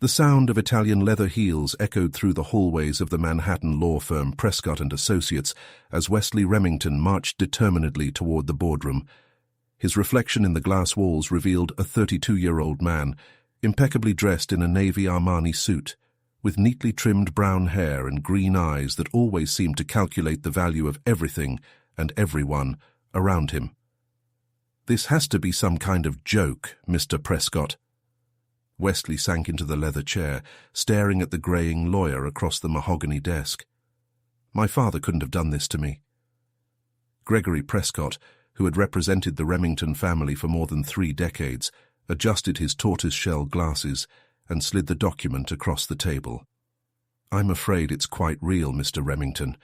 The sound of Italian leather heels echoed through the hallways of the Manhattan law firm Prescott & Associates as Wesley Remington marched determinedly toward the boardroom. His reflection in the glass walls revealed a 32-year-old man, impeccably dressed in a navy Armani suit, with neatly trimmed brown hair and green eyes that always seemed to calculate the value of everything and everyone around him. "This has to be some kind of joke, Mr. Prescott." Wesley sank into the leather chair, staring at the graying lawyer across the mahogany desk. "My father couldn't have done this to me." Gregory Prescott, who had represented the Remington family for more than 3 decades, adjusted his tortoise-shell glasses and slid the document across the table. "I'm afraid it's quite real, Mr. Remington.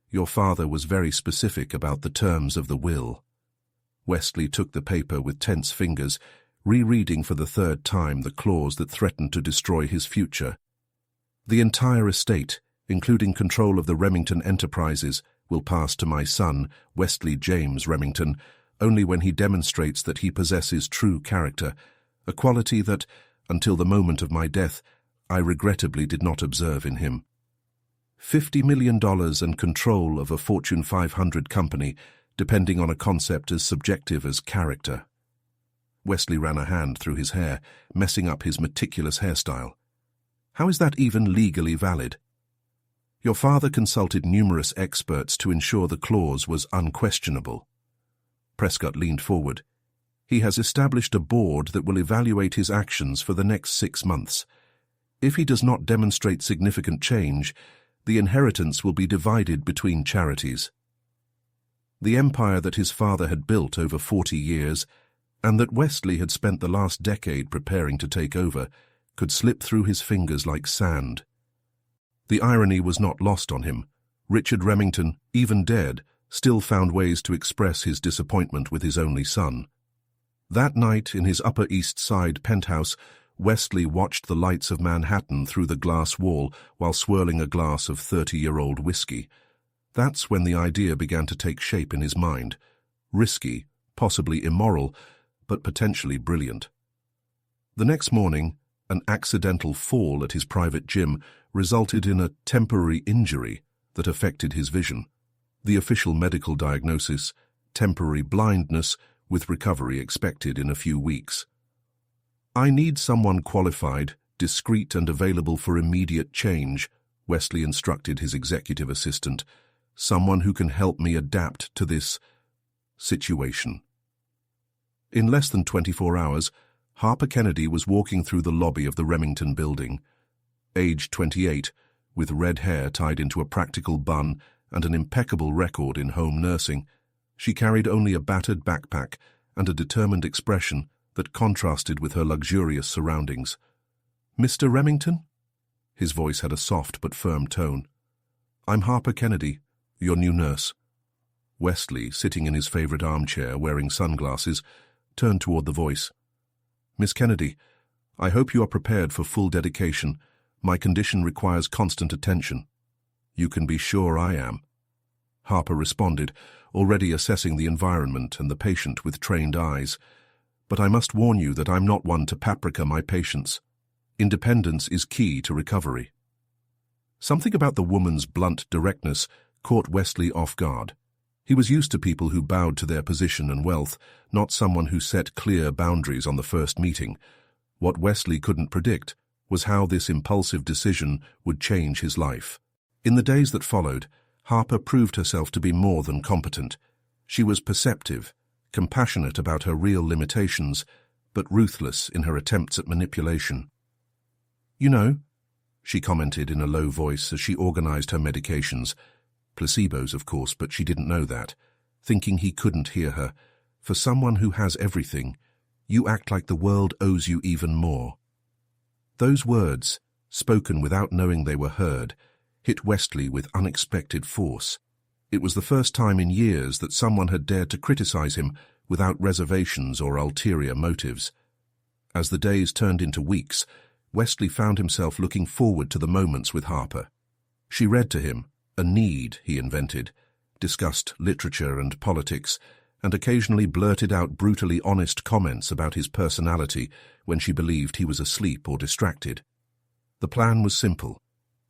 Your father was very specific about the terms of the will." Wesley took the paper with tense fingers, rereading for the 3rd time the clause that threatened to destroy his future. "The entire estate, including control of the Remington enterprises, will pass to my son, Wesley James Remington, only when he demonstrates that he possesses true character, a quality that, until the moment of my death, I regrettably did not observe in him. $50 million and control of a Fortune 500 company, depending on a concept as subjective as character." Wesley ran a hand through his hair, messing up his meticulous hairstyle. "How is that even legally valid?" "Your father consulted numerous experts to ensure the clause was unquestionable." Prescott leaned forward. "He has established a board that will evaluate his actions for the next 6 months. If he does not demonstrate significant change, the inheritance will be divided between charities." The empire that his father had built over 40 years, and that Wesley had spent the last decade preparing to take over, could slip through his fingers like sand. The irony was not lost on him. Richard Remington, even dead, still found ways to express his disappointment with his only son. That night, in his Upper East Side penthouse, Wesley watched the lights of Manhattan through the glass wall while swirling a glass of 30-year-old whiskey. That's when the idea began to take shape in his mind. Risky, possibly immoral, but potentially brilliant. The next morning, an accidental fall at his private gym resulted in a temporary injury that affected his vision. The official medical diagnosis, temporary blindness, with recovery expected in a few weeks. "I need someone qualified, discreet and available for immediate change," Wesley instructed his executive assistant. "Someone who can help me adapt to this situation." In less than 24 hours, Harper Kennedy was walking through the lobby of the Remington building. Aged 28, with red hair tied into a practical bun and an impeccable record in home nursing, she carried only a battered backpack and a determined expression that contrasted with her luxurious surroundings. "Mr. Remington?" His voice had a soft but firm tone. "I'm Harper Kennedy, your new nurse." Wesley, sitting in his favorite armchair wearing sunglasses, turned toward the voice. "Miss Kennedy, I hope you are prepared for full dedication. My condition requires constant attention." "You can be sure I am." Harper responded, already assessing the environment and the patient with trained eyes. "But I must warn you that I'm not one to paprika my patients. Independence is key to recovery." Something about the woman's blunt directness caught Wesley off guard. He was used to people who bowed to their position and wealth, not someone who set clear boundaries on the first meeting. What Wesley couldn't predict was how this impulsive decision would change his life. In the days that followed, Harper proved herself to be more than competent. She was perceptive, compassionate about her real limitations, but ruthless in her attempts at manipulation. "You know," she commented in a low voice as she organized her medications. Placebos, of course, but she didn't know that. Thinking he couldn't hear her. "For someone who has everything, you act like the world owes you even more." Those words, spoken without knowing they were heard, hit Wesley with unexpected force. It was the first time in years that someone had dared to criticize him without reservations or ulterior motives. As the days turned into weeks, Wesley found himself looking forward to the moments with Harper. She read to him, a need he invented, discussed literature and politics, and occasionally blurted out brutally honest comments about his personality when she believed he was asleep or distracted. The plan was simple.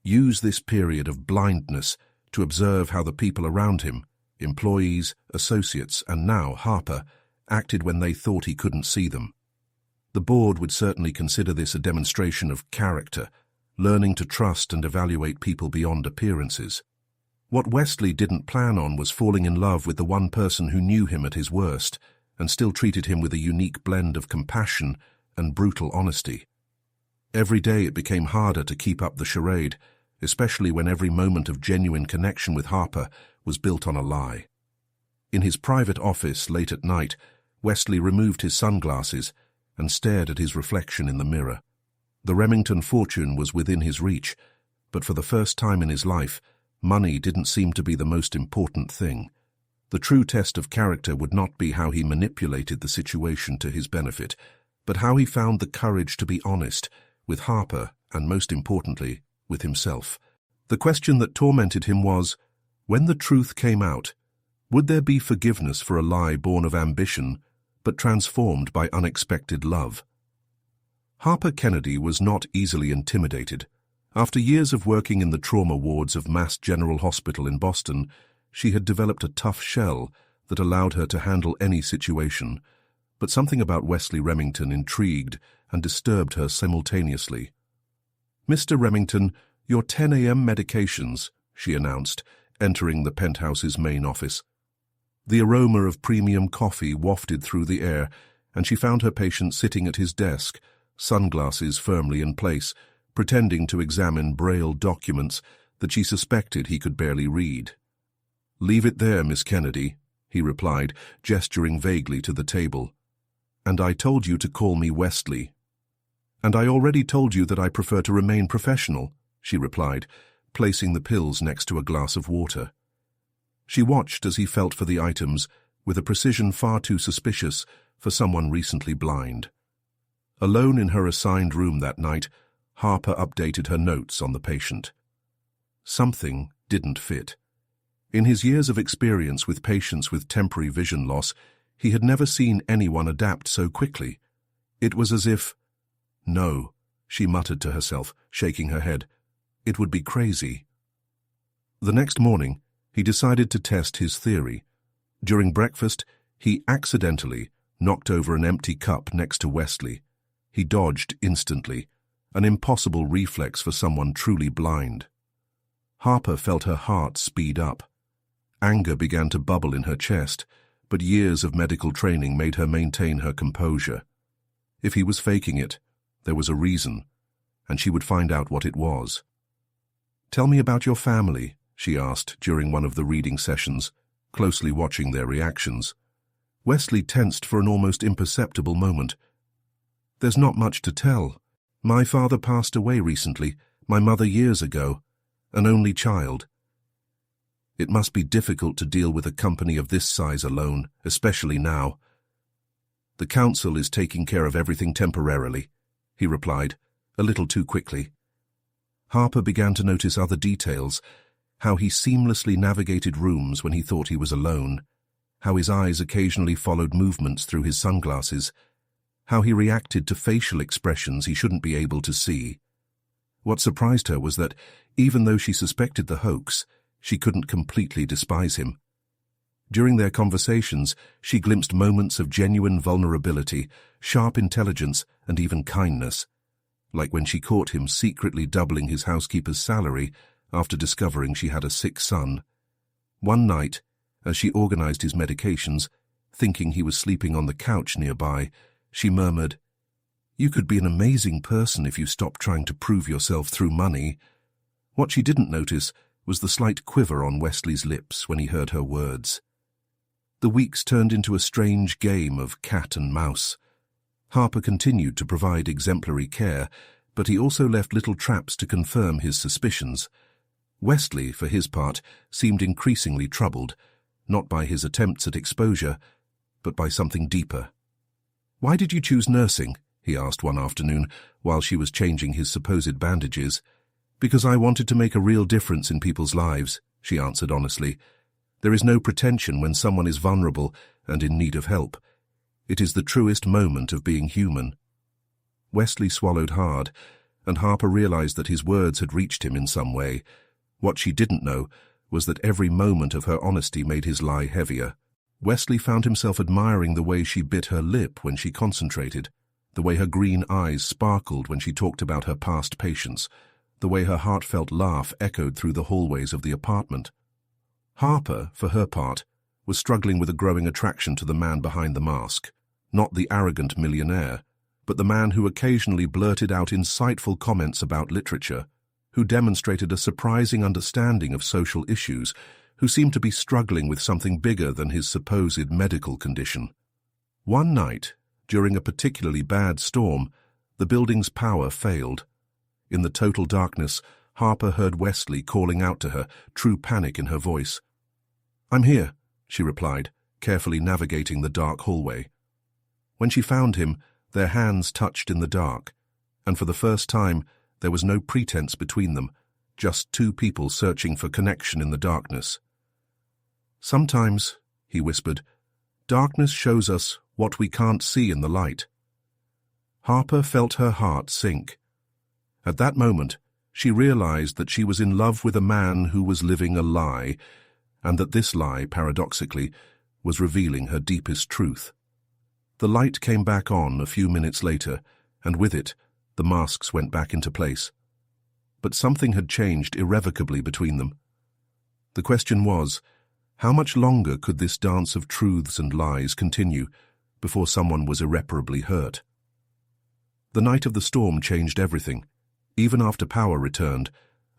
Use this period of blindness to observe how the people around him, employees, associates, and now Harper, acted when they thought he couldn't see them. The board would certainly consider this a demonstration of character, learning to trust and evaluate people beyond appearances. What Wesley didn't plan on was falling in love with the one person who knew him at his worst and still treated him with a unique blend of compassion and brutal honesty. Every day it became harder to keep up the charade, especially when every moment of genuine connection with Harper was built on a lie. In his private office late at night, Wesley removed his sunglasses and stared at his reflection in the mirror. The Remington fortune was within his reach, but for the first time in his life, money didn't seem to be the most important thing. The true test of character would not be how he manipulated the situation to his benefit, but how he found the courage to be honest with Harper and, most importantly, with himself. The question that tormented him was, when the truth came out, would there be forgiveness for a lie born of ambition but transformed by unexpected love? Harper Kennedy was not easily intimidated. After years of working in the trauma wards of Mass General Hospital in Boston, she had developed a tough shell that allowed her to handle any situation, but something about Wesley Remington intrigued and disturbed her simultaneously. "Mr. Remington, your 10 a.m. medications," she announced, entering the penthouse's main office. The aroma of premium coffee wafted through the air, and she found her patient sitting at his desk, sunglasses firmly in place, pretending to examine Braille documents that she suspected he could barely read. "Leave it there, Miss Kennedy," he replied, gesturing vaguely to the table. "And I told you to call me Wesley." "And I already told you that I prefer to remain professional," she replied, placing the pills next to a glass of water. She watched as he felt for the items with a precision far too suspicious for someone recently blind. Alone in her assigned room that night, Harper updated her notes on the patient. Something didn't fit. In his years of experience with patients with temporary vision loss, he had never seen anyone adapt so quickly. It was as if— "No," she muttered to herself, shaking her head. "It would be crazy." The next morning, he decided to test his theory. During breakfast, he accidentally knocked over an empty cup next to Wesley. He dodged instantly, an impossible reflex for someone truly blind. Harper felt her heart speed up. Anger began to bubble in her chest, but years of medical training made her maintain her composure. If he was faking it, there was a reason, and she would find out what it was. "Tell me about your family," she asked during one of the reading sessions, closely watching their reactions. Wesley tensed for an almost imperceptible moment. "There's not much to tell. My father passed away recently, my mother years ago, an only child. It must be difficult to deal with a company of this size alone, especially now." "The council is taking care of everything temporarily," he replied, a little too quickly. Harper began to notice other details, how he seamlessly navigated rooms when he thought he was alone, how his eyes occasionally followed movements through his sunglasses, how he reacted to facial expressions he shouldn't be able to see. What surprised her was that, even though she suspected the hoax, she couldn't completely despise him. During their conversations, she glimpsed moments of genuine vulnerability, sharp intelligence, and even kindness, like when she caught him secretly doubling his housekeeper's salary after discovering she had a sick son. One night, as she organized his medications, thinking he was sleeping on the couch nearby, she murmured, "You could be an amazing person if you stopped trying to prove yourself through money." What she didn't notice was the slight quiver on Wesley's lips when he heard her words. The weeks turned into a strange game of cat and mouse. Harper continued to provide exemplary care, but he also left little traps to confirm his suspicions. Wesley, for his part, seemed increasingly troubled, not by his attempts at exposure, but by something deeper. "Why did you choose nursing?" he asked one afternoon while she was changing his supposed bandages. "Because I wanted to make a real difference in people's lives," she answered honestly. "There is no pretension when someone is vulnerable and in need of help. It is the truest moment of being human." Wesley swallowed hard, and Harper realized that his words had reached him in some way. What she didn't know was that every moment of her honesty made his lie heavier. Wesley found himself admiring the way she bit her lip when she concentrated, the way her green eyes sparkled when she talked about her past patients, the way her heartfelt laugh echoed through the hallways of the apartment. Harper, for her part, was struggling with a growing attraction to the man behind the mask, not the arrogant millionaire, but the man who occasionally blurted out insightful comments about literature, who demonstrated a surprising understanding of social issues, who seemed to be struggling with something bigger than his supposed medical condition. One night, during a particularly bad storm, the building's power failed. In the total darkness, Harper heard Wesley calling out to her, true panic in her voice. "I'm here," she replied, carefully navigating the dark hallway. When she found him, their hands touched in the dark, and for the first time there was no pretense between them, just two people searching for connection in the darkness. "Sometimes," he whispered, "darkness shows us what we can't see in the light." Harper felt her heart sink. At that moment, she realized that she was in love with a man who was living a lie, and that this lie, paradoxically, was revealing her deepest truth. The light came back on a few minutes later, and with it, the masks went back into place. But something had changed irrevocably between them. The question was, how much longer could this dance of truths and lies continue before someone was irreparably hurt? The night of the storm changed everything. Even after power returned,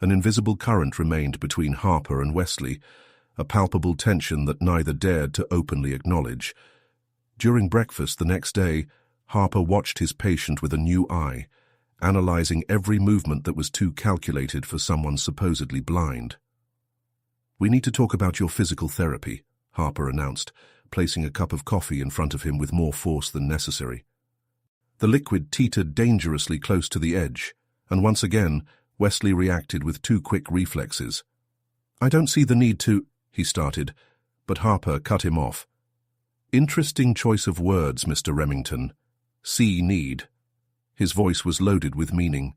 an invisible current remained between Harper and Wesley, a palpable tension that neither dared to openly acknowledge. During breakfast the next day, Harper watched his patient with a new eye, analyzing every movement that was too calculated for someone supposedly blind. "We need to talk about your physical therapy," Harper announced, placing a cup of coffee in front of him with more force than necessary. The liquid teetered dangerously close to the edge, and once again, Wesley reacted with two quick reflexes. "I don't see the need to," he started, but Harper cut him off. "Interesting choice of words, Mr. Remington. See need." His voice was loaded with meaning.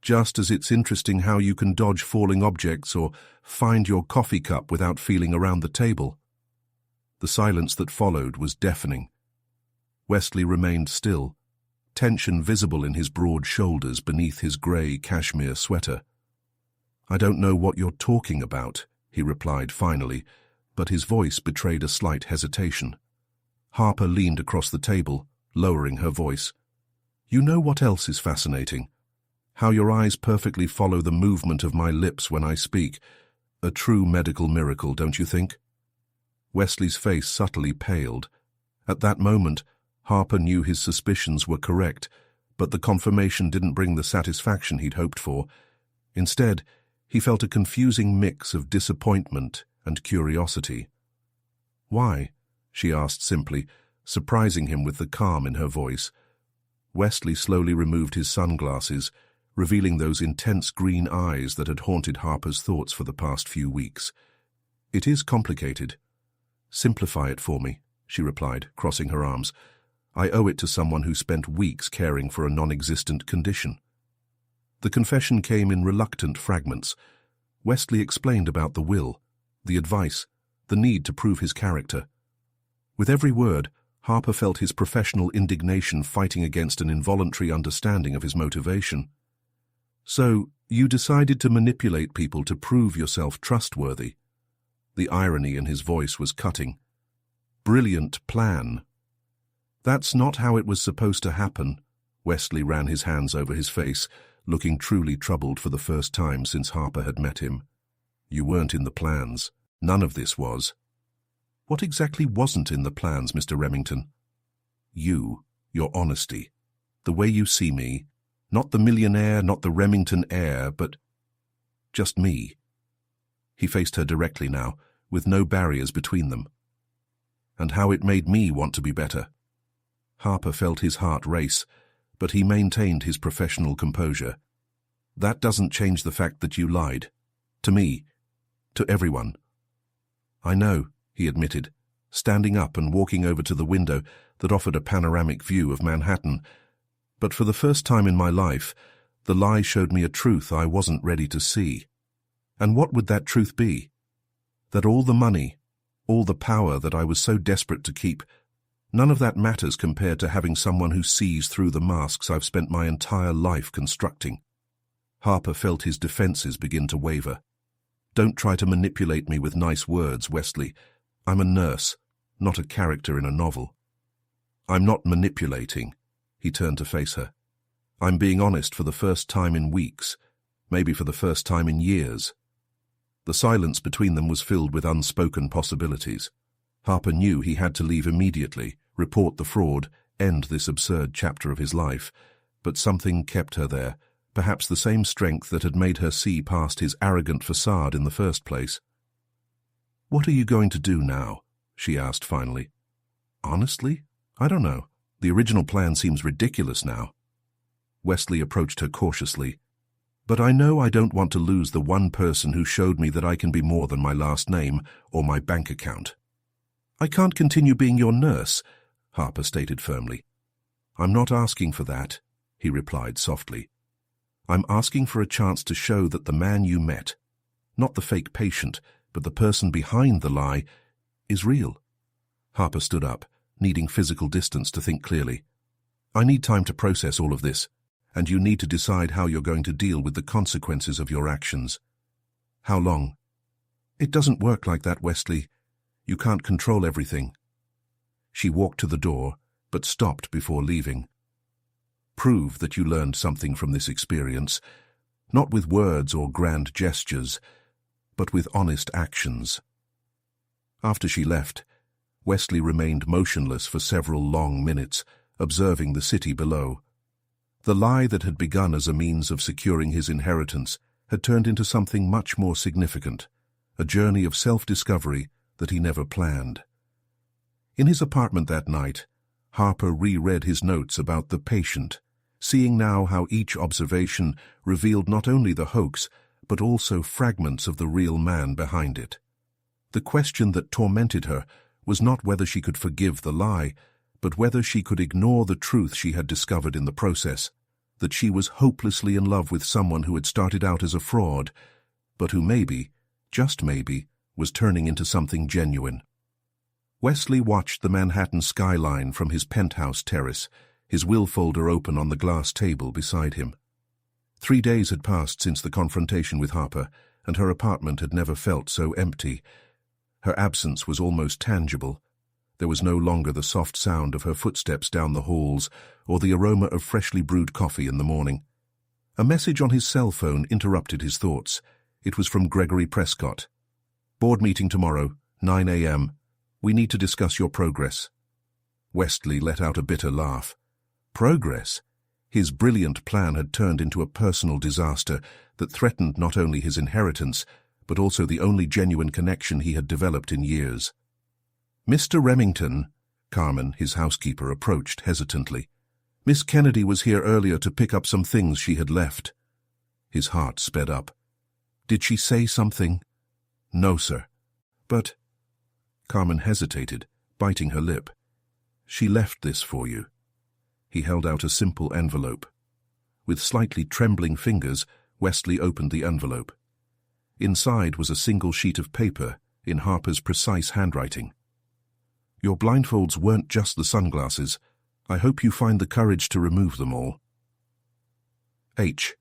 "Just as it's interesting how you can dodge falling objects or find your coffee cup without feeling around the table." The silence that followed was deafening. Wesley remained still, tension visible in his broad shoulders beneath his grey cashmere sweater. "I don't know what you're talking about," he replied finally, but his voice betrayed a slight hesitation. Harper leaned across the table, lowering her voice. "You know what else is fascinating? How your eyes perfectly follow the movement of my lips when I speak. A true medical miracle, don't you think?" Wesley's face subtly paled. At that moment, Harper knew his suspicions were correct, but the confirmation didn't bring the satisfaction he'd hoped for. Instead, he felt a confusing mix of disappointment and curiosity. "Why?" she asked simply, surprising him with the calm in her voice. Wesley slowly removed his sunglasses, revealing those intense green eyes that had haunted Harper's thoughts for the past few weeks. "It is complicated." "Simplify it for me," she replied, crossing her arms. "I owe it to someone who spent weeks caring for a non-existent condition." The confession came in reluctant fragments. Wesley explained about the will, the advice, the need to prove his character. With every word, Harper felt his professional indignation fighting against an involuntary understanding of his motivation. "So, you decided to manipulate people to prove yourself trustworthy." The irony in his voice was cutting. "Brilliant plan." "That's not how it was supposed to happen." Wesley ran his hands over his face, looking truly troubled for the first time since Harper had met him. "You weren't in the plans. None of this was." "What exactly wasn't in the plans, Mr. Remington?" "You, your honesty, the way you see me, not the millionaire, not the Remington heir, but just me." He faced her directly now, with no barriers between them. "And how it made me want to be better." Harper felt his heart race, but he maintained his professional composure. "That doesn't change the fact that you lied. To me. To everyone." "I know," he admitted, standing up and walking over to the window that offered a panoramic view of Manhattan. "But for the first time in my life, The lie showed me a truth I wasn't ready to see. And what would that truth be? That all the money, all the power that I was so desperate to keep, none of that matters compared to having someone who sees through the masks I've spent my entire life constructing. Harper felt his defenses begin to waver. Don't try to manipulate me with nice words, Wesley. I'm a nurse, not a character in a novel. I'm not manipulating. He turned to face her. I'm being honest for the first time in weeks, maybe for the first time in years. The silence between them was filled with unspoken possibilities. Harper knew he had to leave immediately, report the fraud, end this absurd chapter of his life, but something kept her there, perhaps the same strength that had made her see past his arrogant facade in the first place. "What are you going to do now?" she asked finally. "Honestly, I don't know. The original plan seems ridiculous now." Wesley approached her cautiously. "But I know I don't want to lose the one person who showed me that I can be more than my last name or my bank account." "I can't continue being your nurse," Harper stated firmly. "I'm not asking for that," he replied softly. "I'm asking for a chance to show that the man you met, not the fake patient, but the person behind the lie, is real." Harper stood up, needing physical distance to think clearly. "I need time to process all of this, and you need to decide how you're going to deal with the consequences of your actions." "How long?" "It doesn't work like that, Wesley. You can't control everything." She walked to the door, but stopped before leaving. "Prove that you learned something from this experience, not with words or grand gestures, but with honest actions." After she left, Wesley remained motionless for several long minutes, observing the city below. The lie that had begun as a means of securing his inheritance had turned into something much more significant, a journey of self-discovery that he never planned. In his apartment that night, Harper reread his notes about the patient, seeing now how each observation revealed not only the hoax, but also fragments of the real man behind it. The question that tormented her was not whether she could forgive the lie, but whether she could ignore the truth she had discovered in the process, that she was hopelessly in love with someone who had started out as a fraud, but who maybe, just maybe, was turning into something genuine. Wesley watched the Manhattan skyline from his penthouse terrace, his will folder open on the glass table beside him. 3 days had passed since the confrontation with Harper, and her apartment had never felt so empty. Her absence was almost tangible. There was no longer the soft sound of her footsteps down the halls or the aroma of freshly brewed coffee in the morning. A message on his cell phone interrupted his thoughts. It was from Gregory Prescott. "Board meeting tomorrow, 9 a.m. We need to discuss your progress." Wesley let out a bitter laugh. Progress? His brilliant plan had turned into a personal disaster that threatened not only his inheritance, but also the only genuine connection he had developed in years. "Mr. Remington," Carmen, his housekeeper, approached hesitantly. "Miss Kennedy was here earlier to pick up some things she had left." His heart sped up. "Did she say something?" "No, sir." "But—" Carmen hesitated, biting her lip. "She left this for you." He held out a simple envelope. With slightly trembling fingers, Wesley opened the envelope. Inside was a single sheet of paper in Harper's precise handwriting. "Your blindfolds weren't just the sunglasses. I hope you find the courage to remove them all. H."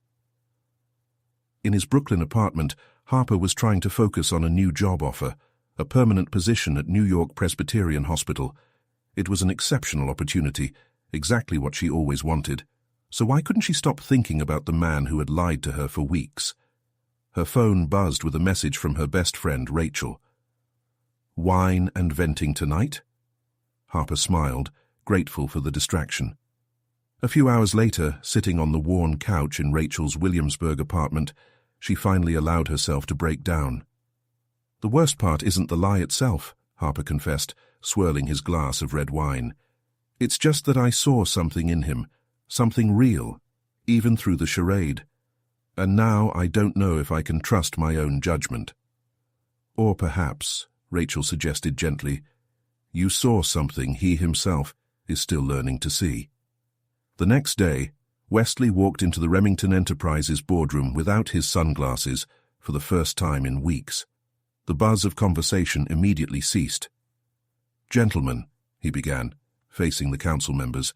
In his Brooklyn apartment, Harper was trying to focus on a new job offer, a permanent position at New York Presbyterian Hospital. It was an exceptional opportunity, exactly what she always wanted. So why couldn't she stop thinking about the man who had lied to her for weeks? Her phone buzzed with a message from her best friend, Rachel. "Wine and venting tonight?" Harper smiled, grateful for the distraction. A few hours later, sitting on the worn couch in Rachel's Williamsburg apartment, she finally allowed herself to break down. "The worst part isn't the lie itself," Harper confessed, swirling his glass of red wine. "It's just that I saw something in him, something real, even through the charade. And now I don't know if I can trust my own judgment." "Or perhaps," Rachel suggested gently, "you saw something he himself is still learning to see." The next day, Wesley walked into the Remington Enterprises boardroom without his sunglasses for the first time in weeks. The buzz of conversation immediately ceased. "Gentlemen," he began, facing the council members,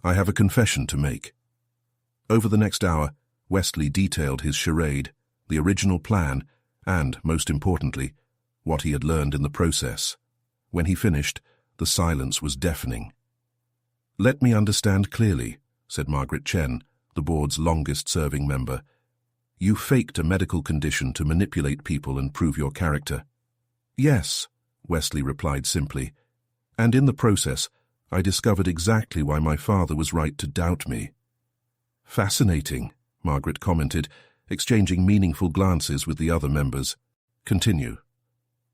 "I have a confession to make." Over the next hour, Wesley detailed his charade, the original plan, and, most importantly, what he had learned in the process. When he finished, the silence was deafening. "Let me understand clearly," said Margaret Chen, the board's longest-serving member. "You faked a medical condition to manipulate people and prove your character." "Yes," Wesley replied simply. "And in the process, I discovered exactly why my father was right to doubt me." "Fascinating," Margaret commented, exchanging meaningful glances with the other members. "Continue."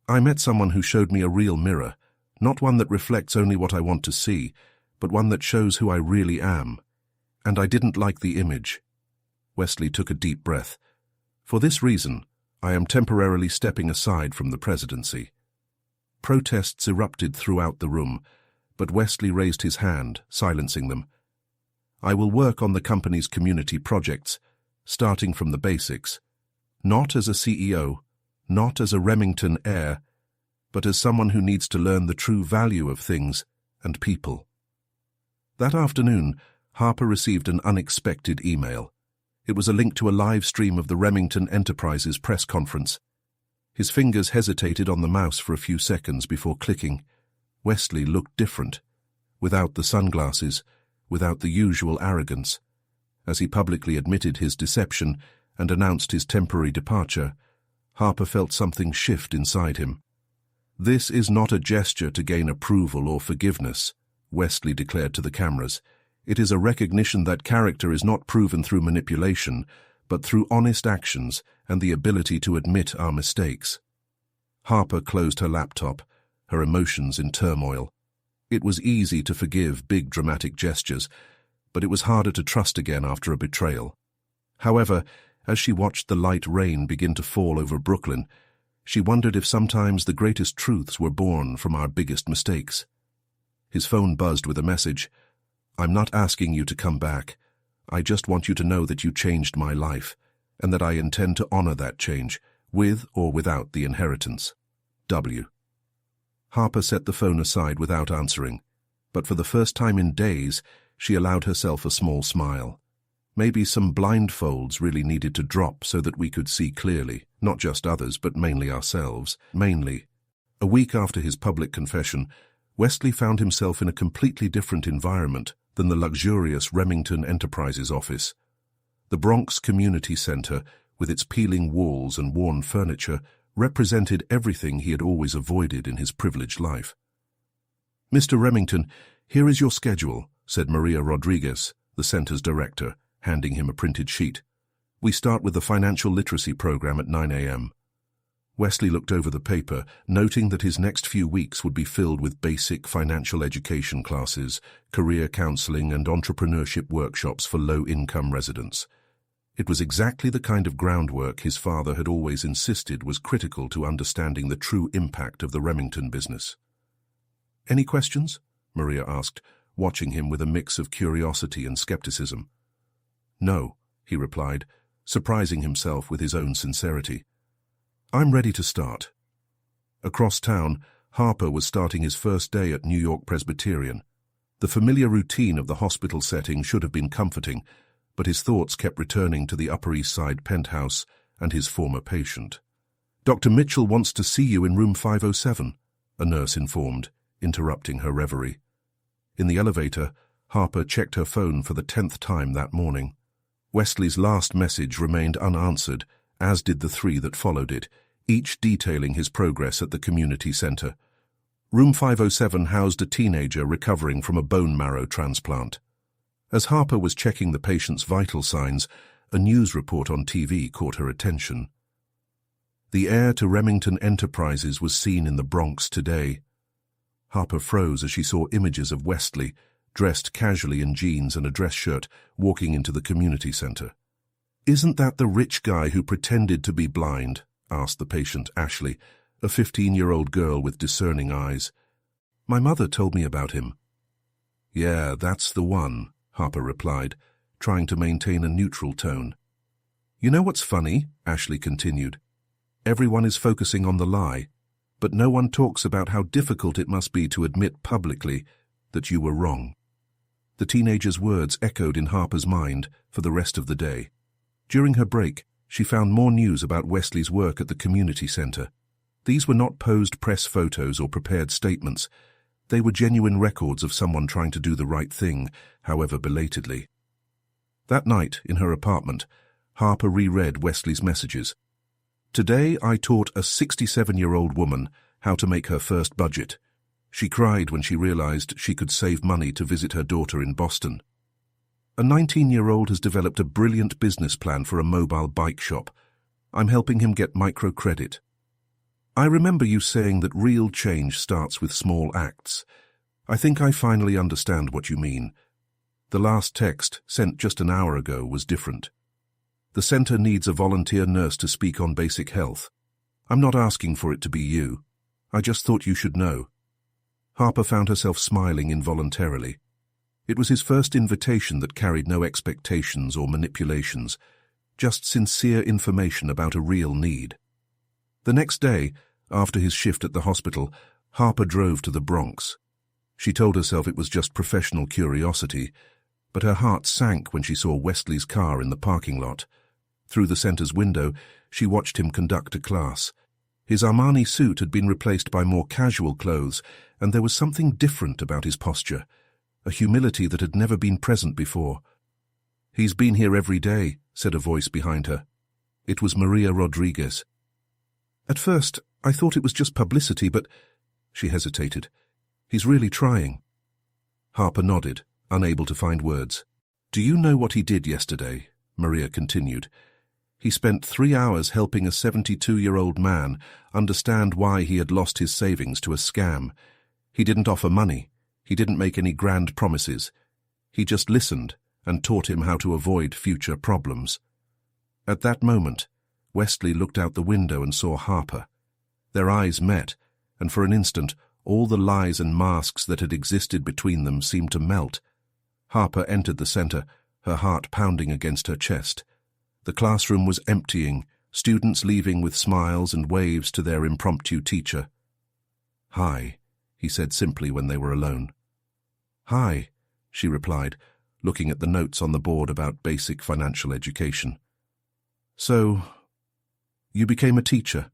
"I met someone who showed me a real mirror, not one that reflects only what I want to see, but one that shows who I really am. And I didn't like the image." Wesley took a deep breath. "For this reason, I am temporarily stepping aside from the presidency." Protests erupted throughout the room, but Wesley raised his hand, silencing them. "I will work on the company's community projects, starting from the basics. Not as a CEO, not as a Remington heir, but as someone who needs to learn the true value of things and people." That afternoon, Harper received an unexpected email. It was a link to a live stream of the Remington Enterprises press conference. His fingers hesitated on the mouse for a few seconds before clicking. Wesley looked different, without the sunglasses, without the usual arrogance. As he publicly admitted his deception and announced his temporary departure, Harper felt something shift inside him. "This is not a gesture to gain approval or forgiveness," Wesley declared to the cameras. "It is a recognition that character is not proven through manipulation, but through honest actions and the ability to admit our mistakes." Harper closed her laptop, her emotions in turmoil. It was easy to forgive big dramatic gestures, but it was harder to trust again after a betrayal. However, as she watched the light rain begin to fall over Brooklyn, she wondered if sometimes the greatest truths were born from our biggest mistakes. His phone buzzed with a message. "I'm not asking you to come back. I just want you to know that you changed my life, and that I intend to honor that change, with or without the inheritance. W." Harper set the phone aside without answering, but for the first time in days, she allowed herself a small smile. Maybe some blindfolds really needed to drop so that we could see clearly, not just others, but mainly ourselves. A week after his public confession, Wesley found himself in a completely different environment than the luxurious Remington Enterprises office. The Bronx Community Center, with its peeling walls and worn furniture, represented everything he had always avoided in his privileged life. "Mr. Remington, here is your schedule," said Maria Rodriguez, the center's director, handing him a printed sheet. "We start with the financial literacy program at 9 a.m. Wesley looked over the paper, noting that his next few weeks would be filled with basic financial education classes, career counseling, and entrepreneurship workshops for low-income residents. It was exactly the kind of groundwork his father had always insisted was critical to understanding the true impact of the Remington business. "Any questions?" Maria asked, watching him with a mix of curiosity and skepticism. "No," he replied, surprising himself with his own sincerity. "I'm ready to start." Across town, Harper was starting his first day at New York Presbyterian. The familiar routine of the hospital setting should have been comforting, but his thoughts kept returning to the Upper East Side penthouse and his former patient. "Dr. Mitchell wants to see you in room 507, a nurse informed, interrupting her reverie. In the elevator, Harper checked her phone for the 10th time that morning. Wesley's last message remained unanswered, as did the 3 that followed it, each detailing his progress at the community center. Room 507 housed a teenager recovering from a bone marrow transplant. As Harper was checking the patient's vital signs, a news report on TV caught her attention. The heir to Remington Enterprises was seen in the Bronx today. Harper froze as she saw images of Wesley, dressed casually in jeans and a dress shirt, walking into the community center. "Isn't that the rich guy who pretended to be blind?" asked the patient, Ashley, a 15-year-old girl with discerning eyes. "My mother told me about him." "Yeah, that's the one," Harper replied, trying to maintain a neutral tone. "You know what's funny?" Ashley continued. "Everyone is focusing on the lie, but no one talks about how difficult it must be to admit publicly that you were wrong." The teenager's words echoed in Harper's mind for the rest of the day. During her break, she found more news about Wesley's work at the community center. These were not posed press photos or prepared statements. They were genuine records of someone trying to do the right thing, however belatedly. That night, in her apartment, Harper reread Wesley's messages. "Today I taught a 67-year-old woman how to make her first budget. She cried when she realized she could save money to visit her daughter in Boston. A 19-year-old has developed a brilliant business plan for a mobile bike shop. I'm helping him get microcredit. I remember you saying that real change starts with small acts. I think I finally understand what you mean. The last text, sent just an hour ago, was different. The center needs a volunteer nurse to speak on basic health. I'm not asking for it to be you. I just thought you should know." Harper found herself smiling involuntarily. It was his first invitation that carried no expectations or manipulations, just sincere information about a real need. The next day, after his shift at the hospital, Harper drove to the Bronx. She told herself it was just professional curiosity, but her heart sank when she saw Wesley's car in the parking lot. Through the center's window, she watched him conduct a class. His Armani suit had been replaced by more casual clothes, and there was something different about his posture, a humility that had never been present before. "He's been here every day," said a voice behind her. It was Maria Rodriguez. "At first, I thought it was just publicity, but—" She hesitated. "He's really trying." Harper nodded, unable to find words. "Do you know what he did yesterday?" Maria continued. "He spent 3 hours helping a 72-year-old man understand why he had lost his savings to a scam. He didn't offer money. He didn't make any grand promises. He just listened and taught him how to avoid future problems." At that moment, Wesley looked out the window and saw Harper. Their eyes met, and for an instant, all the lies and masks that had existed between them seemed to melt. Harper entered the center, her heart pounding against her chest. The classroom was emptying, students leaving with smiles and waves to their impromptu teacher. "Hi," he said simply when they were alone. "Hi," she replied, looking at the notes on the board about basic financial education. "So, you became a teacher?"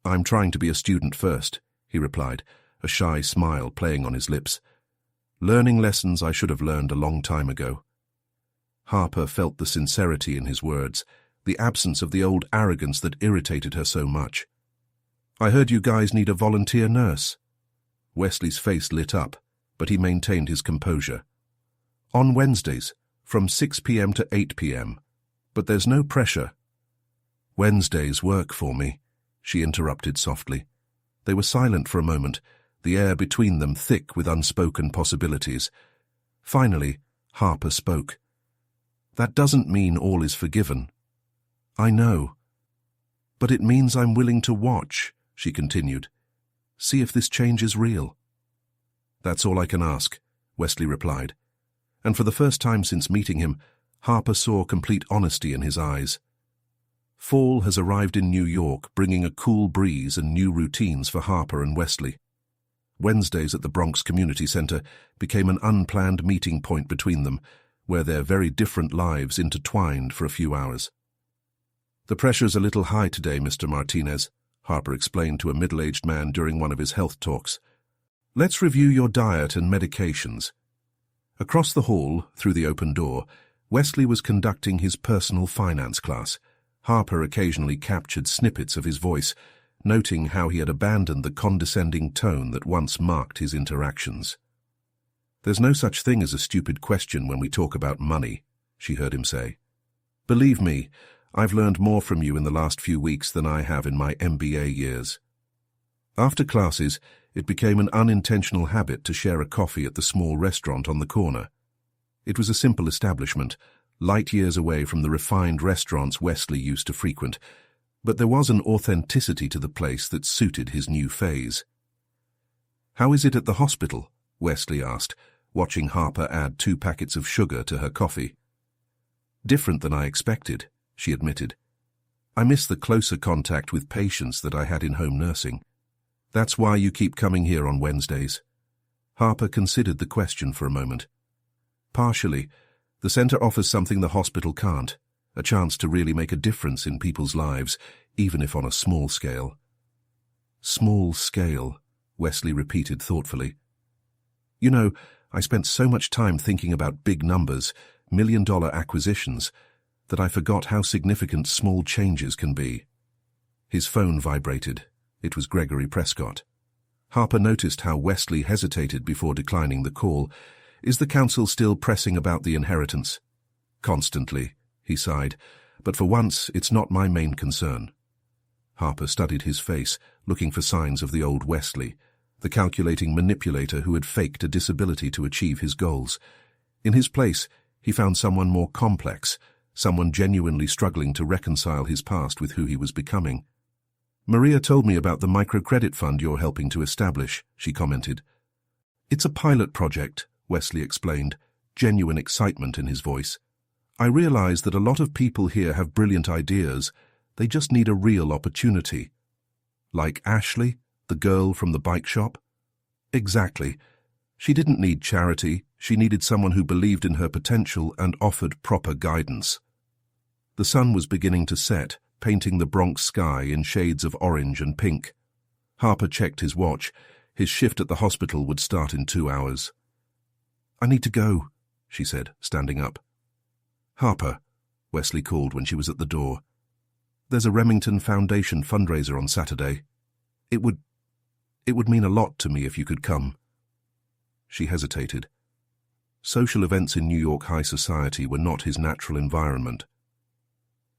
"I'm trying to be a student first," he replied, a shy smile playing on his lips. "Learning lessons I should have learned a long time ago." Harper felt the sincerity in his words, the absence of the old arrogance that irritated her so much. "I heard you guys need a volunteer nurse." Wesley's face lit up, but he maintained his composure. "On Wednesdays, from 6 p.m. to 8 p.m. But there's no pressure." "Wednesdays work for me," she interrupted softly. They were silent for a moment, the air between them thick with unspoken possibilities. Finally, Harper spoke. "That doesn't mean all is forgiven." "I know. But it means I'm willing to watch," she continued. "See if this change is real." "That's all I can ask," Wesley replied. And for the first time since meeting him, Harper saw complete honesty in his eyes. Fall has arrived in New York, bringing a cool breeze and new routines for Harper and Wesley. Wednesdays at the Bronx Community Center became an unplanned meeting point between them, where their very different lives intertwined for a few hours. "The pressure's a little high today, Mr. Martinez," Harper explained to a middle-aged man during one of his health talks. "Let's review your diet and medications." Across the hall, through the open door, Wesley was conducting his personal finance class. Harper occasionally captured snippets of his voice, noting how he had abandoned the condescending tone that once marked his interactions. "There's no such thing as a stupid question when we talk about money," she heard him say. "Believe me, I've learned more from you in the last few weeks than I have in my MBA years." After classes, it became an unintentional habit to share a coffee at the small restaurant on the corner. It was a simple establishment, light years away from the refined restaurants Wesley used to frequent, but there was an authenticity to the place that suited his new phase. "How is it at the hospital?" Wesley asked, watching Harper add 2 packets of sugar to her coffee. Different than I expected, she admitted. I miss the closer contact with patients that I had in home nursing. That's why you keep coming here on Wednesdays. Harper considered the question for a moment. Partially, the centre offers something the hospital can't, a chance to really make a difference in people's lives, even if on a small scale. Small scale, Wesley repeated thoughtfully. You know, I spent so much time thinking about big numbers, million-dollar acquisitions, that I forgot how significant small changes can be. His phone vibrated. It was Gregory Prescott. Harper noticed how Wesley hesitated before declining the call. Is the council still pressing about the inheritance? Constantly, he sighed, but for once it's not my main concern. Harper studied his face, looking for signs of the old Wesley, the calculating manipulator who had faked a disability to achieve his goals. In his place, he found someone more complex, someone genuinely struggling to reconcile his past with who he was becoming. Maria told me about the microcredit fund you're helping to establish, she commented. It's a pilot project, Wesley explained, genuine excitement in his voice. I realize that a lot of people here have brilliant ideas. They just need a real opportunity. Like Ashley, the girl from the bike shop? Exactly. She didn't need charity. She needed someone who believed in her potential and offered proper guidance. The sun was beginning to set, painting the Bronx sky in shades of orange and pink. Harper checked his watch. His shift at the hospital would start in 2 hours. I need to go, she said, standing up. Harper, Wesley called when she was at the door. There's a Remington Foundation fundraiser on Saturday. It would mean a lot to me if you could come. She hesitated. Social events in New York high society were not his natural environment.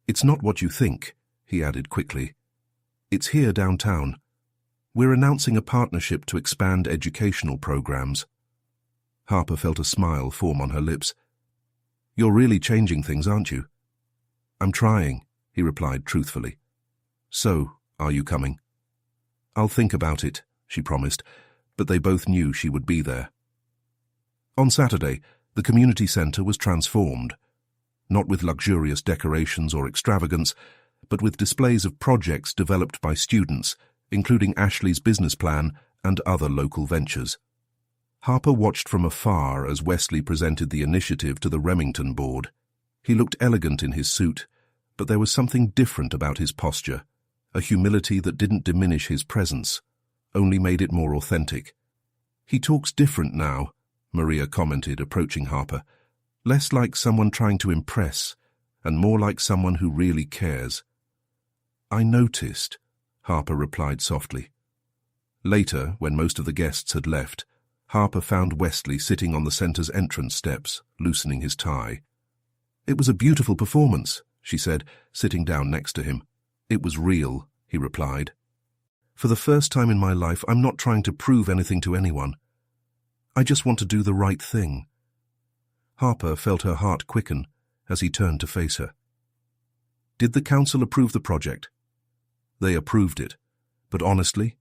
It's not what you think, he added quickly. It's here downtown. We're announcing a partnership to expand educational programs. Harper felt a smile form on her lips. You're really changing things, aren't you? I'm trying, he replied truthfully. So, are you coming? I'll think about it, she promised, but they both knew she would be there. On Saturday, the community centre was transformed. Not with luxurious decorations or extravagance, but with displays of projects developed by students, including Ashley's business plan and other local ventures. Harper watched from afar as Wesley presented the initiative to the Remington board. He looked elegant in his suit, but there was something different about his posture, a humility that didn't diminish his presence, only made it more authentic. He talks different now, Maria commented, approaching Harper. Less like someone trying to impress, and more like someone who really cares. I noticed, Harper replied softly. Later, when most of the guests had left, Harper found Wesley sitting on the centre's entrance steps, loosening his tie. It was a beautiful performance, she said, sitting down next to him. It was real, he replied. For the first time in my life, I'm not trying to prove anything to anyone. I just want to do the right thing. Harper felt her heart quicken as he turned to face her. Did the council approve the project? They approved it, but honestly,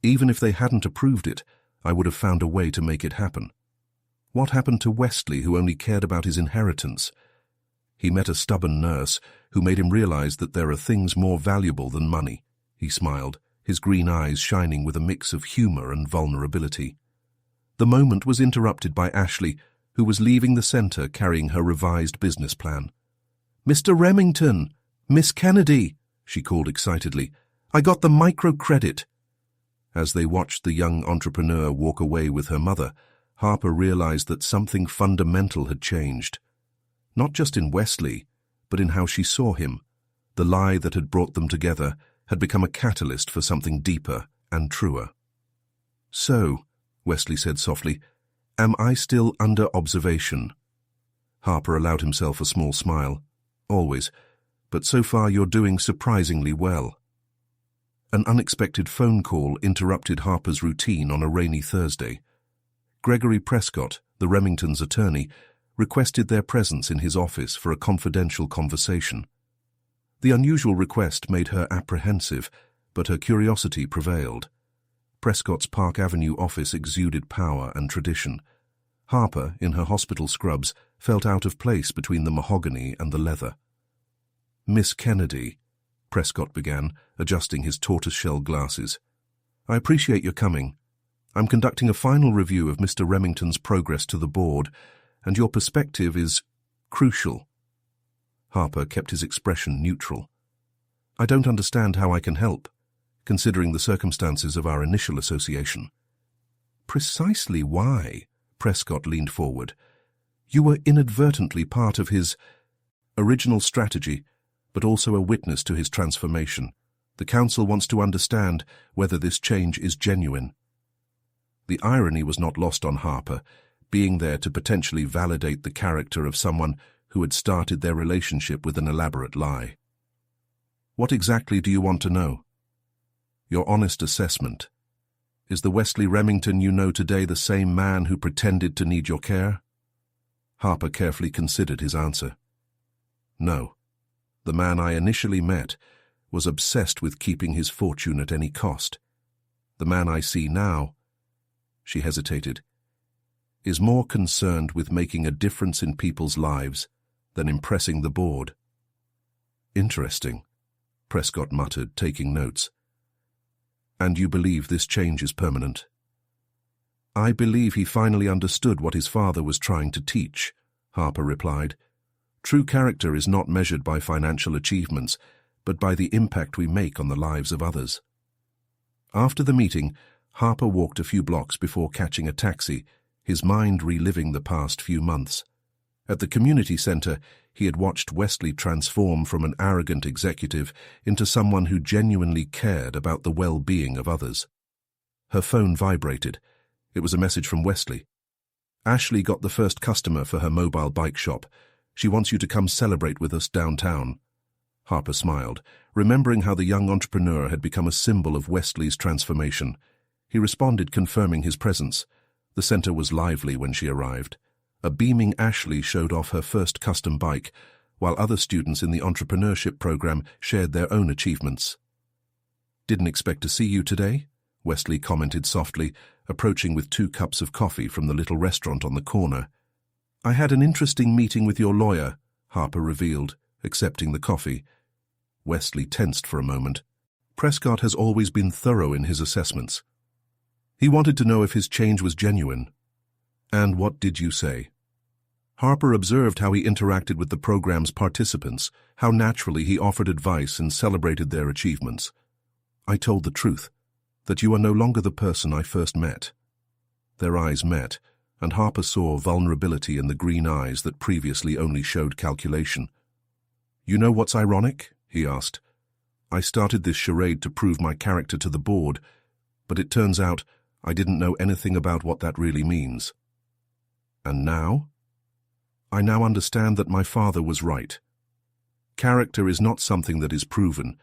even if they hadn't approved it, I would have found a way to make it happen. What happened to Wesley, who only cared about his inheritance? He met a stubborn nurse who made him realize that there are things more valuable than money. He smiled, his green eyes shining with a mix of humor and vulnerability. The moment was interrupted by Ashley, who was leaving the centre carrying her revised business plan. Mr. Remington! Miss Kennedy! She called excitedly. I got the microcredit. As they watched the young entrepreneur walk away with her mother, Harper realized that something fundamental had changed. Not just in Wesley, but in how she saw him. The lie that had brought them together had become a catalyst for something deeper and truer. So, Wesley said softly, am I still under observation? Harper allowed himself a small smile. Always. But so far you're doing surprisingly well. An unexpected phone call interrupted Harper's routine on a rainy Thursday. Gregory Prescott, the Remingtons' attorney, requested their presence in his office for a confidential conversation. The unusual request made her apprehensive, but her curiosity prevailed. Prescott's Park Avenue office exuded power and tradition. Harper, in her hospital scrubs, felt out of place between the mahogany and the leather. "Miss Kennedy," Prescott began, adjusting his tortoiseshell glasses. "I appreciate your coming. I'm conducting a final review of Mr. Remington's progress to the board, and your perspective is crucial." Harper kept his expression neutral. "I don't understand how I can help, considering the circumstances of our initial association." "Precisely why," Prescott leaned forward. "You were inadvertently part of his original strategy, but also a witness to his transformation. The Council wants to understand whether this change is genuine." The irony was not lost on Harper, being there to potentially validate the character of someone who had started their relationship with an elaborate lie. "What exactly do you want to know?" "Your honest assessment. Is the Wesley Remington you know today the same man who pretended to need your care?" Harper carefully considered his answer. "No. The man I initially met was obsessed with keeping his fortune at any cost. The man I see now," she hesitated, "is more concerned with making a difference in people's lives than impressing the board." "Interesting," Prescott muttered, taking notes. "And you believe this change is permanent?" "I believe he finally understood what his father was trying to teach," Harper replied. "True character is not measured by financial achievements, but by the impact we make on the lives of others." After the meeting, Harper walked a few blocks before catching a taxi, his mind reliving the past few months. At the community center, he had watched Wesley transform from an arrogant executive into someone who genuinely cared about the well-being of others. Her phone vibrated. It was a message from Wesley. "Ashley got the first customer for her mobile bike shop. She wants you to come celebrate with us downtown." Harper smiled, remembering how the young entrepreneur had become a symbol of Wesley's transformation. He responded, confirming his presence. The center was lively when she arrived. A beaming Ashley showed off her first custom bike, while other students in the entrepreneurship program shared their own achievements. "Didn't expect to see you today," Wesley commented softly, approaching with 2 cups of coffee from the little restaurant on the corner. "I had an interesting meeting with your lawyer," Harper revealed, accepting the coffee. Wesley tensed for a moment. Prescott has always been thorough in his assessments. He wanted to know if his change was genuine. "And what did you say?" Harper observed how he interacted with the program's participants, how naturally he offered advice and celebrated their achievements. "I told the truth, that you are no longer the person I first met." Their eyes met, and Harper saw vulnerability in the green eyes that previously only showed calculation. "You know what's ironic?" he asked. "I started this charade to prove my character to the board, but it turns out I didn't know anything about what that really means." "And now?" "I now understand that my father was right. Character is not something that is proven.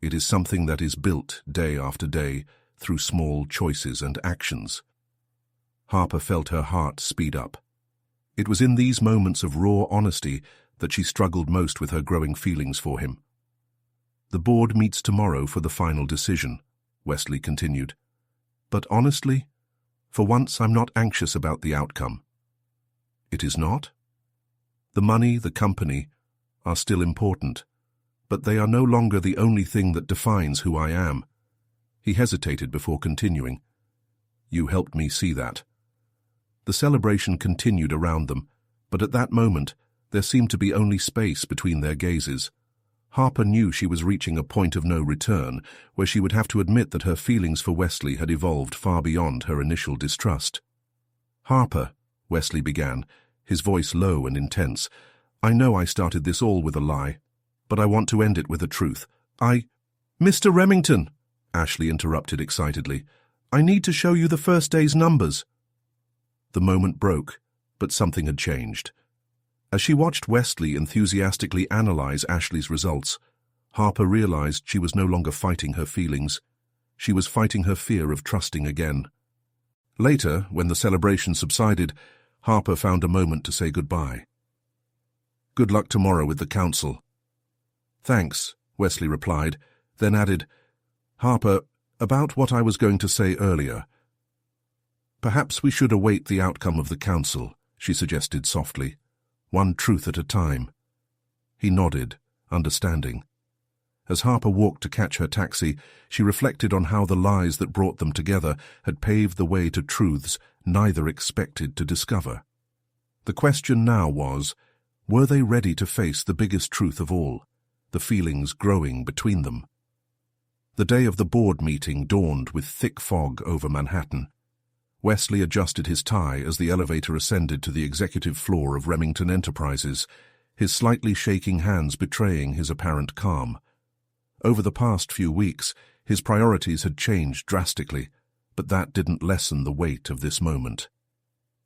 It is something that is built day after day through small choices and actions." Harper felt her heart speed up. It was in these moments of raw honesty that she struggled most with her growing feelings for him. "The board meets tomorrow for the final decision," Wesley continued. "But honestly, for once I'm not anxious about the outcome." "It is not?" "The money, the company, are still important, but they are no longer the only thing that defines who I am." He hesitated before continuing. "You helped me see that." The celebration continued around them, but at that moment there seemed to be only space between their gazes. Harper knew she was reaching a point of no return, where she would have to admit that her feelings for Wesley had evolved far beyond her initial distrust. "Harper," Wesley began, his voice low and intense, "I know I started this all with a lie, but I want to end it with a truth. "Mr. Remington," Ashley interrupted excitedly, "I need to show you the first day's numbers." The moment broke, but something had changed. As she watched Wesley enthusiastically analyze Ashley's results, Harper realized she was no longer fighting her feelings. She was fighting her fear of trusting again. Later, when the celebration subsided, Harper found a moment to say goodbye. "Good luck tomorrow with the council." "Thanks," Wesley replied, then added, "Harper, about what I was going to say earlier. Perhaps we should await the outcome of the council," she suggested softly. one truth at a time. He nodded, understanding. As Harper walked to catch her taxi, she reflected on how the lies that brought them together had paved the way to truths neither expected to discover. The question now was, were they ready to face the biggest truth of all, the feelings growing between them? The day of the board meeting dawned with thick fog over Manhattan. Wesley adjusted his tie as the elevator ascended to the executive floor of Remington Enterprises, his slightly shaking hands betraying his apparent calm. Over the past few weeks, his priorities had changed drastically, but that didn't lessen the weight of this moment.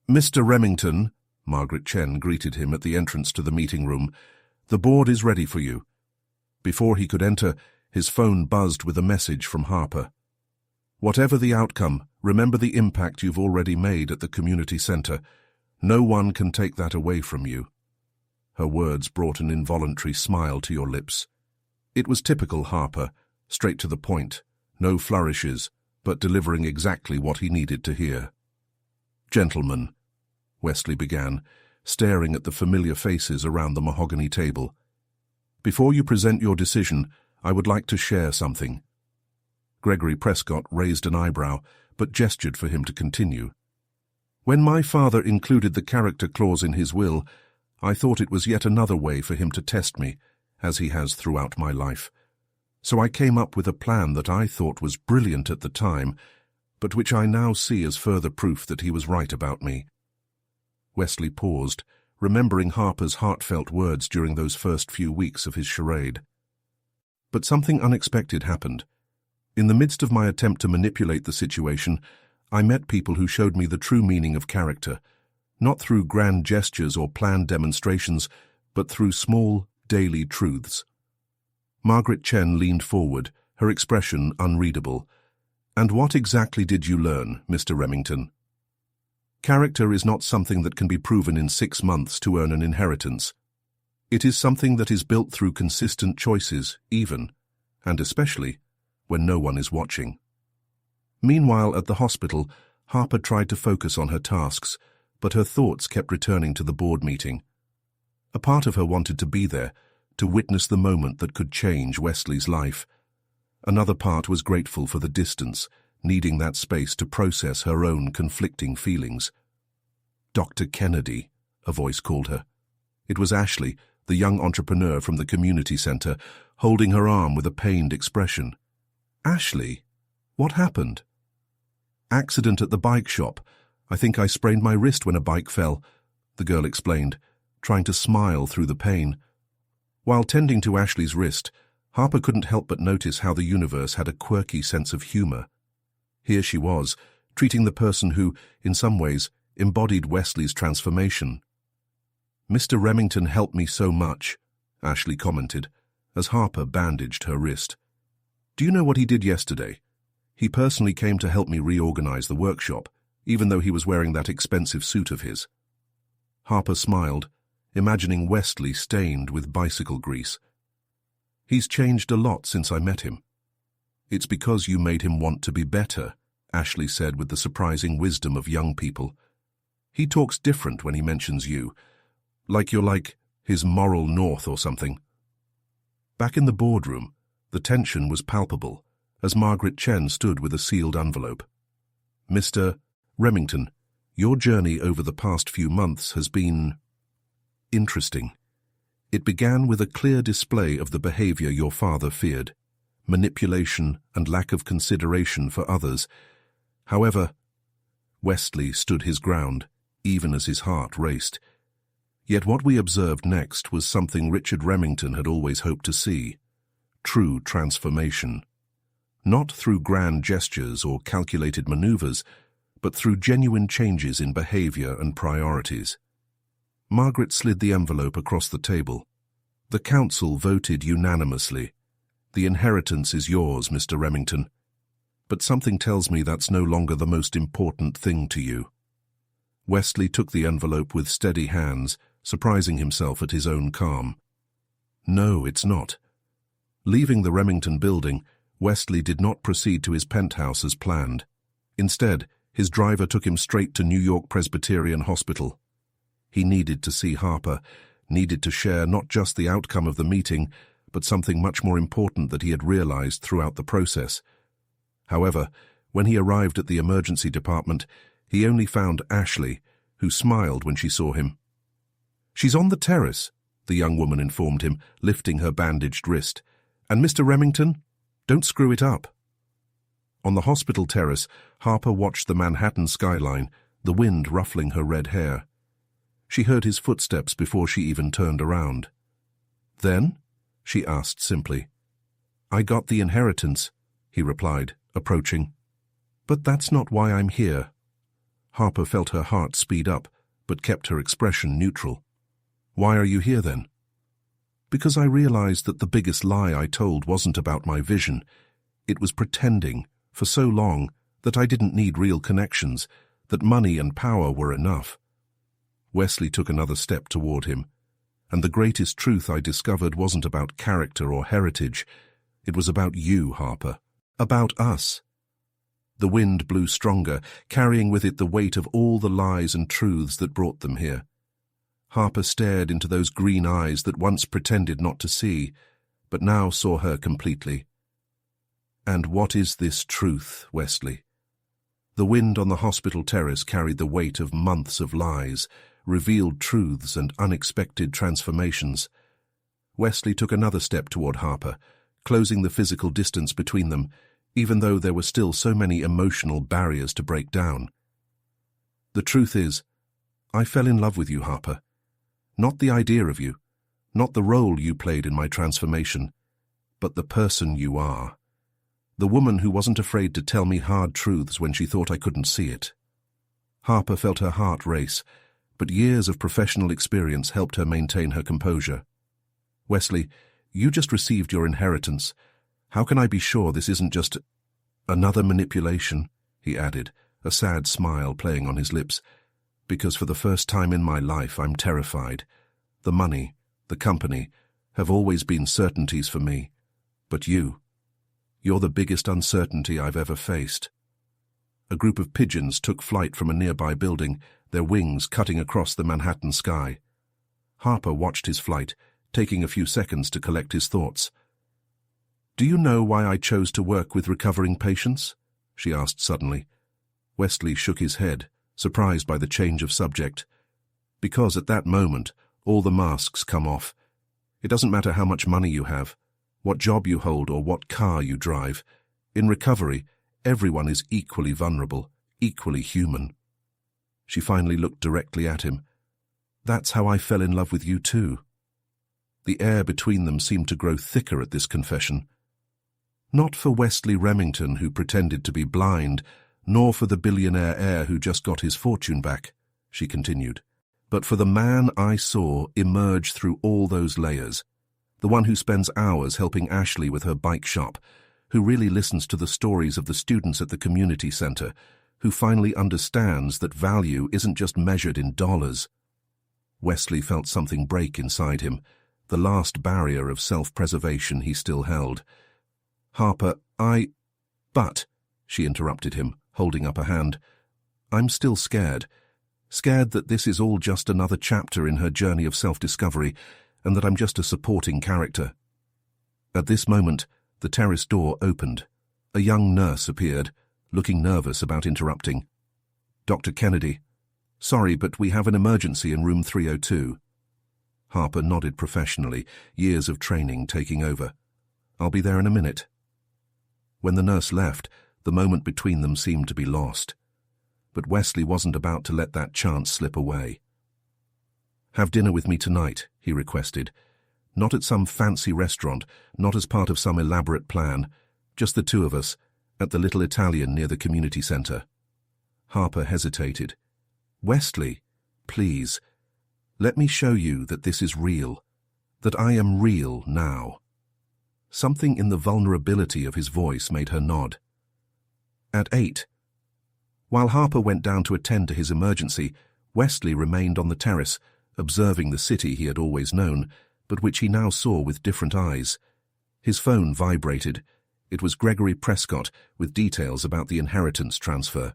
"Mr. Remington," Margaret Chen greeted him at the entrance to the meeting room, "the board is ready for you." Before he could enter, his phone buzzed with a message from Harper. "Whatever the outcome, remember the impact you've already made at the community center. No one can take that away from you." Her words brought an involuntary smile to your lips. It was typical Harper, straight to the point, no flourishes, but delivering exactly what he needed to hear. "Gentlemen," Wesley began, staring at the familiar faces around the mahogany table. "Before you present your decision, I would like to share something." Gregory Prescott raised an eyebrow, but gestured for him to continue. "When my father included the character clause in his will, I thought it was yet another way for him to test me, as he has throughout my life. So I came up with a plan that I thought was brilliant at the time, but which I now see as further proof that he was right about me." Wesley paused, remembering Harper's heartfelt words during those first few weeks of his charade. But something unexpected happened. In the midst of my attempt to manipulate the situation, I met people who showed me the true meaning of character, not through grand gestures or planned demonstrations, but through small, daily truths. Margaret Chen leaned forward, her expression unreadable. "And what exactly did you learn, Mr. Remington?" "Character is not something that can be proven in 6 months to earn an inheritance. It is something that is built through consistent choices, even, and especially, when no one is watching." Meanwhile, at the hospital, Harper tried to focus on her tasks, but her thoughts kept returning to the board meeting. A part of her wanted to be there, to witness the moment that could change Wesley's life. Another part was grateful for the distance, needing that space to process her own conflicting feelings. "Dr. Kennedy," a voice called her. It was Ashley, the young entrepreneur from the community center, holding her arm with a pained expression. "Ashley, what happened?" "Accident at the bike shop. I think I sprained my wrist when a bike fell," the girl explained, trying to smile through the pain. While tending to Ashley's wrist, Harper couldn't help but notice how the universe had a quirky sense of humor. Here she was, treating the person who, in some ways, embodied Wesley's transformation. "Mr. Remington helped me so much," Ashley commented, as Harper bandaged her wrist. "Do you know what he did yesterday? He personally came to help me reorganize the workshop, even though he was wearing that expensive suit of his." Harper smiled, imagining Wesley stained with bicycle grease. "He's changed a lot since I met him." "It's because you made him want to be better," Ashley said with the surprising wisdom of young people. "He talks different when he mentions you, like you're like his moral north or something." Back in the boardroom, the tension was palpable as Margaret Chen stood with a sealed envelope. "Mr. Remington, your journey over the past few months has been interesting. It began with a clear display of the behavior your father feared, manipulation and lack of consideration for others. However, Wesley stood his ground, even as his heart raced. Yet what we observed next was something Richard Remington had always hoped to see: true transformation. Not through grand gestures or calculated maneuvers, but through genuine changes in behavior and priorities. Margaret slid the envelope across the table. "The council voted unanimously. The inheritance is yours, Mr. Remington. But something tells me that's no longer the most important thing to you." Wesley took the envelope with steady hands, surprising himself at his own calm. "No, it's not." Leaving the Remington building, Wesley did not proceed to his penthouse as planned. Instead, his driver took him straight to New York Presbyterian Hospital. He needed to see Harper, needed to share not just the outcome of the meeting, but something much more important that he had realized throughout the process. However, when he arrived at the emergency department, he only found Ashley, who smiled when she saw him. "She's on the terrace," the young woman informed him, lifting her bandaged wrist. "And Mr. Remington, don't screw it up." On the hospital terrace, Harper watched the Manhattan skyline, the wind ruffling her red hair. She heard his footsteps before she even turned around. "Then?" she asked simply. "I got the inheritance," he replied, approaching. "But that's not why I'm here." Harper felt her heart speed up, but kept her expression neutral. "Why are you here then?" "Because I realized that the biggest lie I told wasn't about my vision. It was pretending, for so long, that I didn't need real connections, that money and power were enough." Wesley took another step toward him. "And the greatest truth I discovered wasn't about character or heritage. It was about you, Harper. About us." The wind blew stronger, carrying with it the weight of all the lies and truths that brought them here. Harper stared into those green eyes that once pretended not to see, but now saw her completely. "And what is this truth, Wesley?" The wind on the hospital terrace carried the weight of months of lies, revealed truths and unexpected transformations. Wesley took another step toward Harper, closing the physical distance between them, even though there were still so many emotional barriers to break down. "The truth is, I fell in love with you, Harper. Not the idea of you, not the role you played in my transformation, but the person you are. The woman who wasn't afraid to tell me hard truths when she thought I couldn't see it." Harper felt her heart race, but years of professional experience helped her maintain her composure. "Wesley, you just received your inheritance. How can I be sure this isn't just another manipulation?" he added, a sad smile playing on his lips. "Because for the first time in my life I'm terrified. The money, the company, have always been certainties for me. But you're the biggest uncertainty I've ever faced." A group of pigeons took flight from a nearby building, their wings cutting across the Manhattan sky. Harper watched his flight, taking a few seconds to collect his thoughts. "Do you know why I chose to work with recovering patients?" she asked suddenly. Wesley shook his head, surprised by the change of subject. "Because at that moment, all the masks come off. It doesn't matter how much money you have, what job you hold, or what car you drive. In recovery, everyone is equally vulnerable, equally human." She finally looked directly at him. "That's how I fell in love with you too." The air between them seemed to grow thicker at this confession. "Not for Wesley Remington, who pretended to be blind, nor for the billionaire heir who just got his fortune back," she continued, "but for the man I saw emerge through all those layers, the one who spends hours helping Ashley with her bike shop, who really listens to the stories of the students at the community center, who finally understands that value isn't just measured in dollars." Wesley felt something break inside him, the last barrier of self-preservation he still held. "Harper, But," she interrupted him, holding up a hand, "I'm still scared. Scared that this is all just another chapter in her journey of self-discovery, and that I'm just a supporting character." At this moment, the terrace door opened. A young nurse appeared, looking nervous about interrupting. "Dr. Kennedy, sorry, but we have an emergency in room 302. Harper nodded professionally, years of training taking over. "I'll be there in a minute." When the nurse left, the moment between them seemed to be lost. But Wesley wasn't about to let that chance slip away. "Have dinner with me tonight," he requested. "Not at some fancy restaurant, not as part of some elaborate plan, just the two of us, at the little Italian near the community center." Harper hesitated. "Wesley, please, let me show you that this is real, that I am real now." Something in the vulnerability of his voice made her nod. At 8. While Harper went down to attend to his emergency, Wesley remained on the terrace, observing the city he had always known, but which he now saw with different eyes. His phone vibrated. It was Gregory Prescott with details about the inheritance transfer.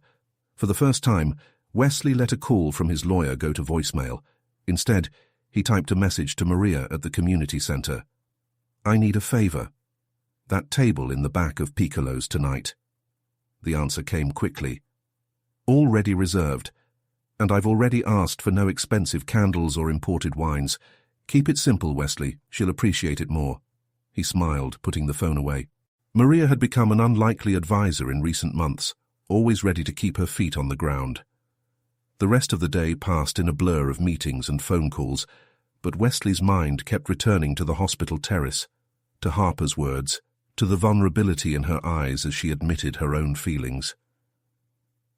For the first time, Wesley let a call from his lawyer go to voicemail. Instead, he typed a message to Maria at the community center. "I need a favor. That table in the back of Piccolo's tonight." The answer came quickly. "Already reserved, and I've already asked for no expensive candles or imported wines. Keep it simple, Wesley. She'll appreciate it more." He smiled, putting the phone away. Maria had become an unlikely advisor in recent months, always ready to keep her feet on the ground. The rest of the day passed in a blur of meetings and phone calls, but Wesley's mind kept returning to the hospital terrace, to Harper's words, to the vulnerability in her eyes as she admitted her own feelings.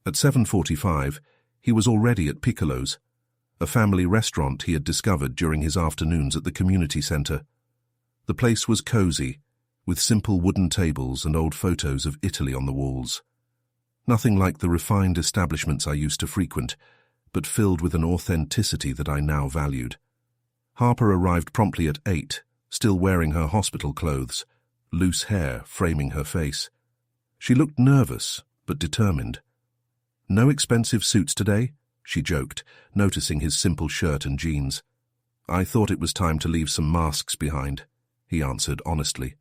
At 7:45, he was already at Piccolo's, a family restaurant he had discovered during his afternoons at the community center. The place was cozy, with simple wooden tables and old photos of Italy on the walls. Nothing like the refined establishments I used to frequent, but filled with an authenticity that I now valued. Harper arrived promptly at 8, still wearing her hospital clothes, loose hair framing her face. She looked nervous, but determined. "No expensive suits today?" she joked, noticing his simple shirt and jeans. "I thought it was time to leave some masks behind," he answered honestly.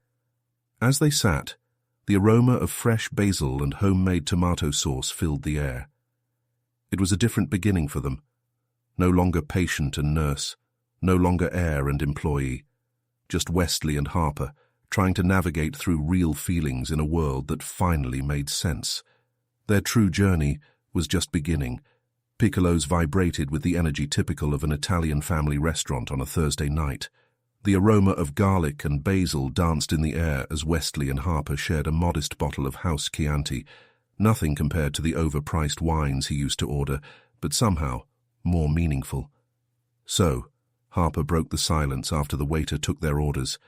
As they sat, the aroma of fresh basil and homemade tomato sauce filled the air. It was a different beginning for them. No longer patient and nurse, no longer heir and employee. Just Wesley and Harper, trying to navigate through real feelings in a world that finally made sense. Their true journey was just beginning. Piccolo's vibrated with the energy typical of an Italian family restaurant on a Thursday night. The aroma of garlic and basil danced in the air as Wesley and Harper shared a modest bottle of house Chianti, nothing compared to the overpriced wines he used to order, but somehow more meaningful. "So," Harper broke the silence after the waiter took their orders,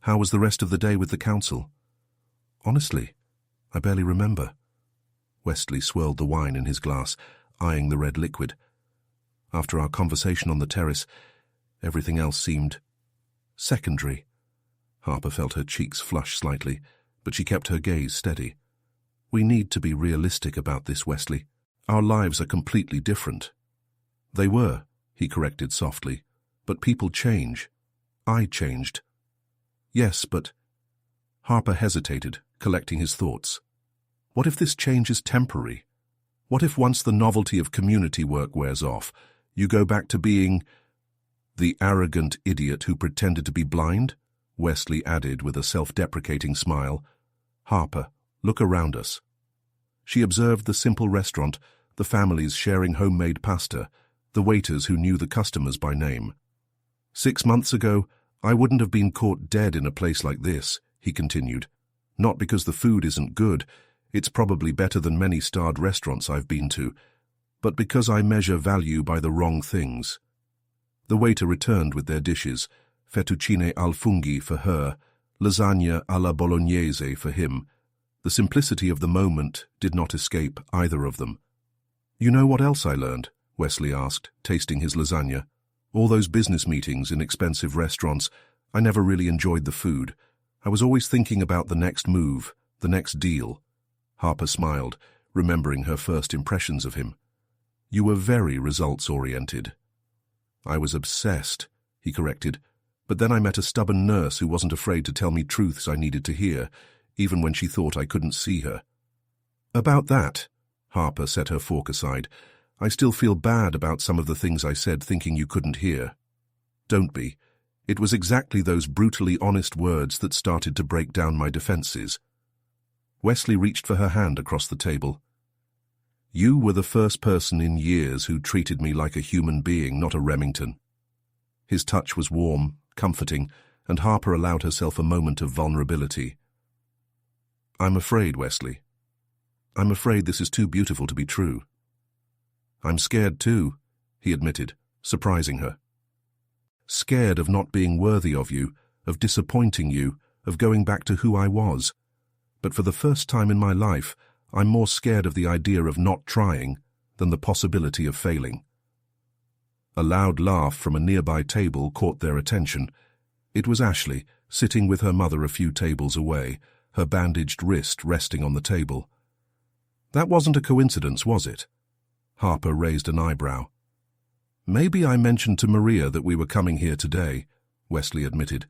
"how was the rest of the day with the council?" "Honestly, I barely remember." Wesley swirled the wine in his glass, eyeing the red liquid. "After our conversation on the terrace, everything else seemed secondary." Harper felt her cheeks flush slightly, but she kept her gaze steady. "We need to be realistic about this, Wesley. Our lives are completely different." "They were," he corrected softly, "but people change. I changed." "Yes, but—" Harper hesitated, collecting his thoughts. "What if this change is temporary? What if once the novelty of community work wears off, you go back to being the arrogant idiot who pretended to be blind?" Wesley added with a self-deprecating smile. "Harper, look around us." She observed the simple restaurant, the families sharing homemade pasta, the waiters who knew the customers by name. "6 months ago, I wouldn't have been caught dead in a place like this," he continued. "Not because the food isn't good, it's probably better than many starred restaurants I've been to, but because I measure value by the wrong things." The waiter returned with their dishes, fettuccine al funghi for her, lasagna alla bolognese for him. The simplicity of the moment did not escape either of them. "You know what else I learned?" Wesley asked, tasting his lasagna. "All those business meetings in expensive restaurants, I never really enjoyed the food. I was always thinking about the next move, the next deal." Harper smiled, remembering her first impressions of him. "You were very results-oriented." "I was obsessed," he corrected, "but then I met a stubborn nurse who wasn't afraid to tell me truths I needed to hear, even when she thought I couldn't see her." "About that," Harper set her fork aside, "I still feel bad about some of the things I said thinking you couldn't hear." "Don't be. It was exactly those brutally honest words that started to break down my defenses." Wesley reached for her hand across the table. "You were the first person in years who treated me like a human being, not a Remington." His touch was warm, comforting, and Harper allowed herself a moment of vulnerability. "I'm afraid, Wesley. I'm afraid this is too beautiful to be true." "I'm scared too," he admitted, surprising her. "Scared of not being worthy of you, of disappointing you, of going back to who I was. But for the first time in my life, I'm more scared of the idea of not trying than the possibility of failing." A loud laugh from a nearby table caught their attention. It was Ashley, sitting with her mother a few tables away, her bandaged wrist resting on the table. "That wasn't a coincidence, was it?" Harper raised an eyebrow. Maybe I mentioned to Maria that we were coming here today, Wesley admitted,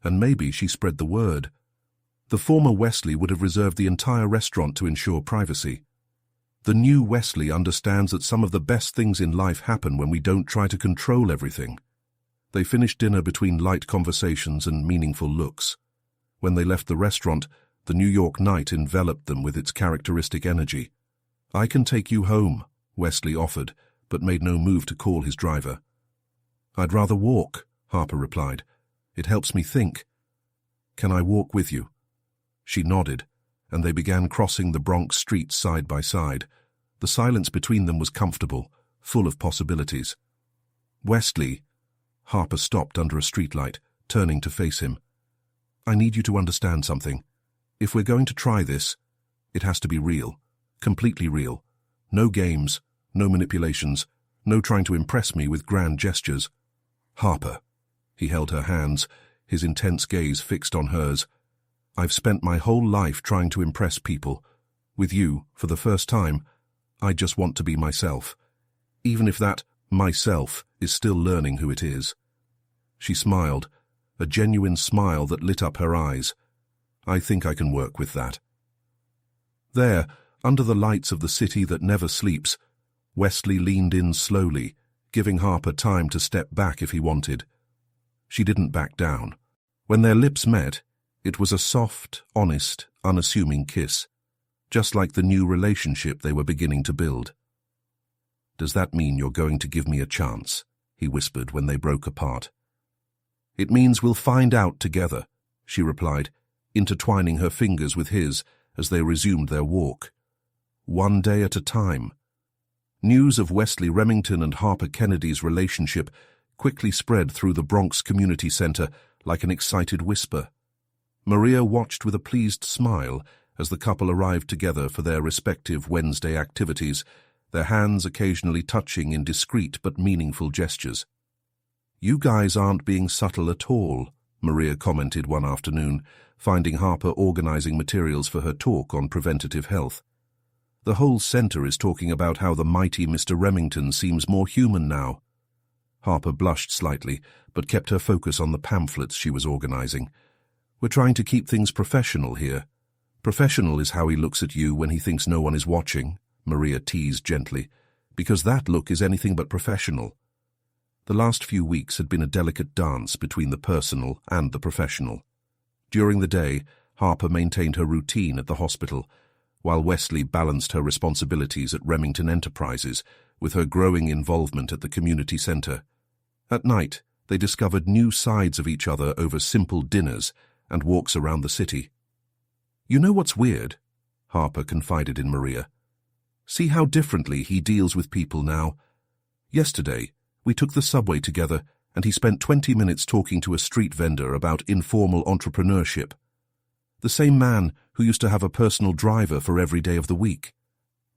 and maybe she spread the word. The former Wesley would have reserved the entire restaurant to ensure privacy. The new Wesley understands that some of the best things in life happen when we don't try to control everything. They finished dinner between light conversations and meaningful looks. When they left the restaurant, the New York night enveloped them with its characteristic energy. "I can take you home," Wesley offered, but made no move to call his driver. "I'd rather walk," Harper replied. "It helps me think." "Can I walk with you?" She nodded, and they began crossing the Bronx streets side by side. The silence between them was comfortable, full of possibilities. "Wesley," Harper stopped under a streetlight, turning to face him. "I need you to understand something. If we're going to try this, it has to be real, completely real. No games, no manipulations, no trying to impress me with grand gestures." "Harper." He held her hands, his intense gaze fixed on hers. "I've spent my whole life trying to impress people. With you, for the first time, I just want to be myself, even if that myself is still learning who it is." She smiled, a genuine smile that lit up her eyes. "I think I can work with that." There, under the lights of the city that never sleeps, Wesley leaned in slowly, giving Harper time to step back if he wanted. She didn't back down. When their lips met, it was a soft, honest, unassuming kiss, just like the new relationship they were beginning to build. "Does that mean you're going to give me a chance?" he whispered when they broke apart. "It means we'll find out together," she replied, intertwining her fingers with his as they resumed their walk. "One day at a time." News of Wesley Remington and Harper Kennedy's relationship quickly spread through the Bronx Community Center like an excited whisper. Maria watched with a pleased smile as the couple arrived together for their respective Wednesday activities, their hands occasionally touching in discreet but meaningful gestures. "You guys aren't being subtle at all," Maria commented one afternoon, finding Harper organizing materials for her talk on preventative health. "The whole center is talking about how the mighty Mr. Remington seems more human now." Harper blushed slightly, but kept her focus on the pamphlets she was organizing. "We're trying to keep things professional here." "Professional is how he looks at you when he thinks no one is watching," Maria teased gently, "because that look is anything but professional." The last few weeks had been a delicate dance between the personal and the professional. During the day, Harper maintained her routine at the hospital, while Wesley balanced her responsibilities at Remington Enterprises with her growing involvement at the community center. At night, they discovered new sides of each other over simple dinners and walks around the city. "You know what's weird?" Harper confided in Maria. "See how differently he deals with people now. Yesterday, we took the subway together, and he spent 20 minutes talking to a street vendor about informal entrepreneurship. The same man who used to have a personal driver for every day of the week.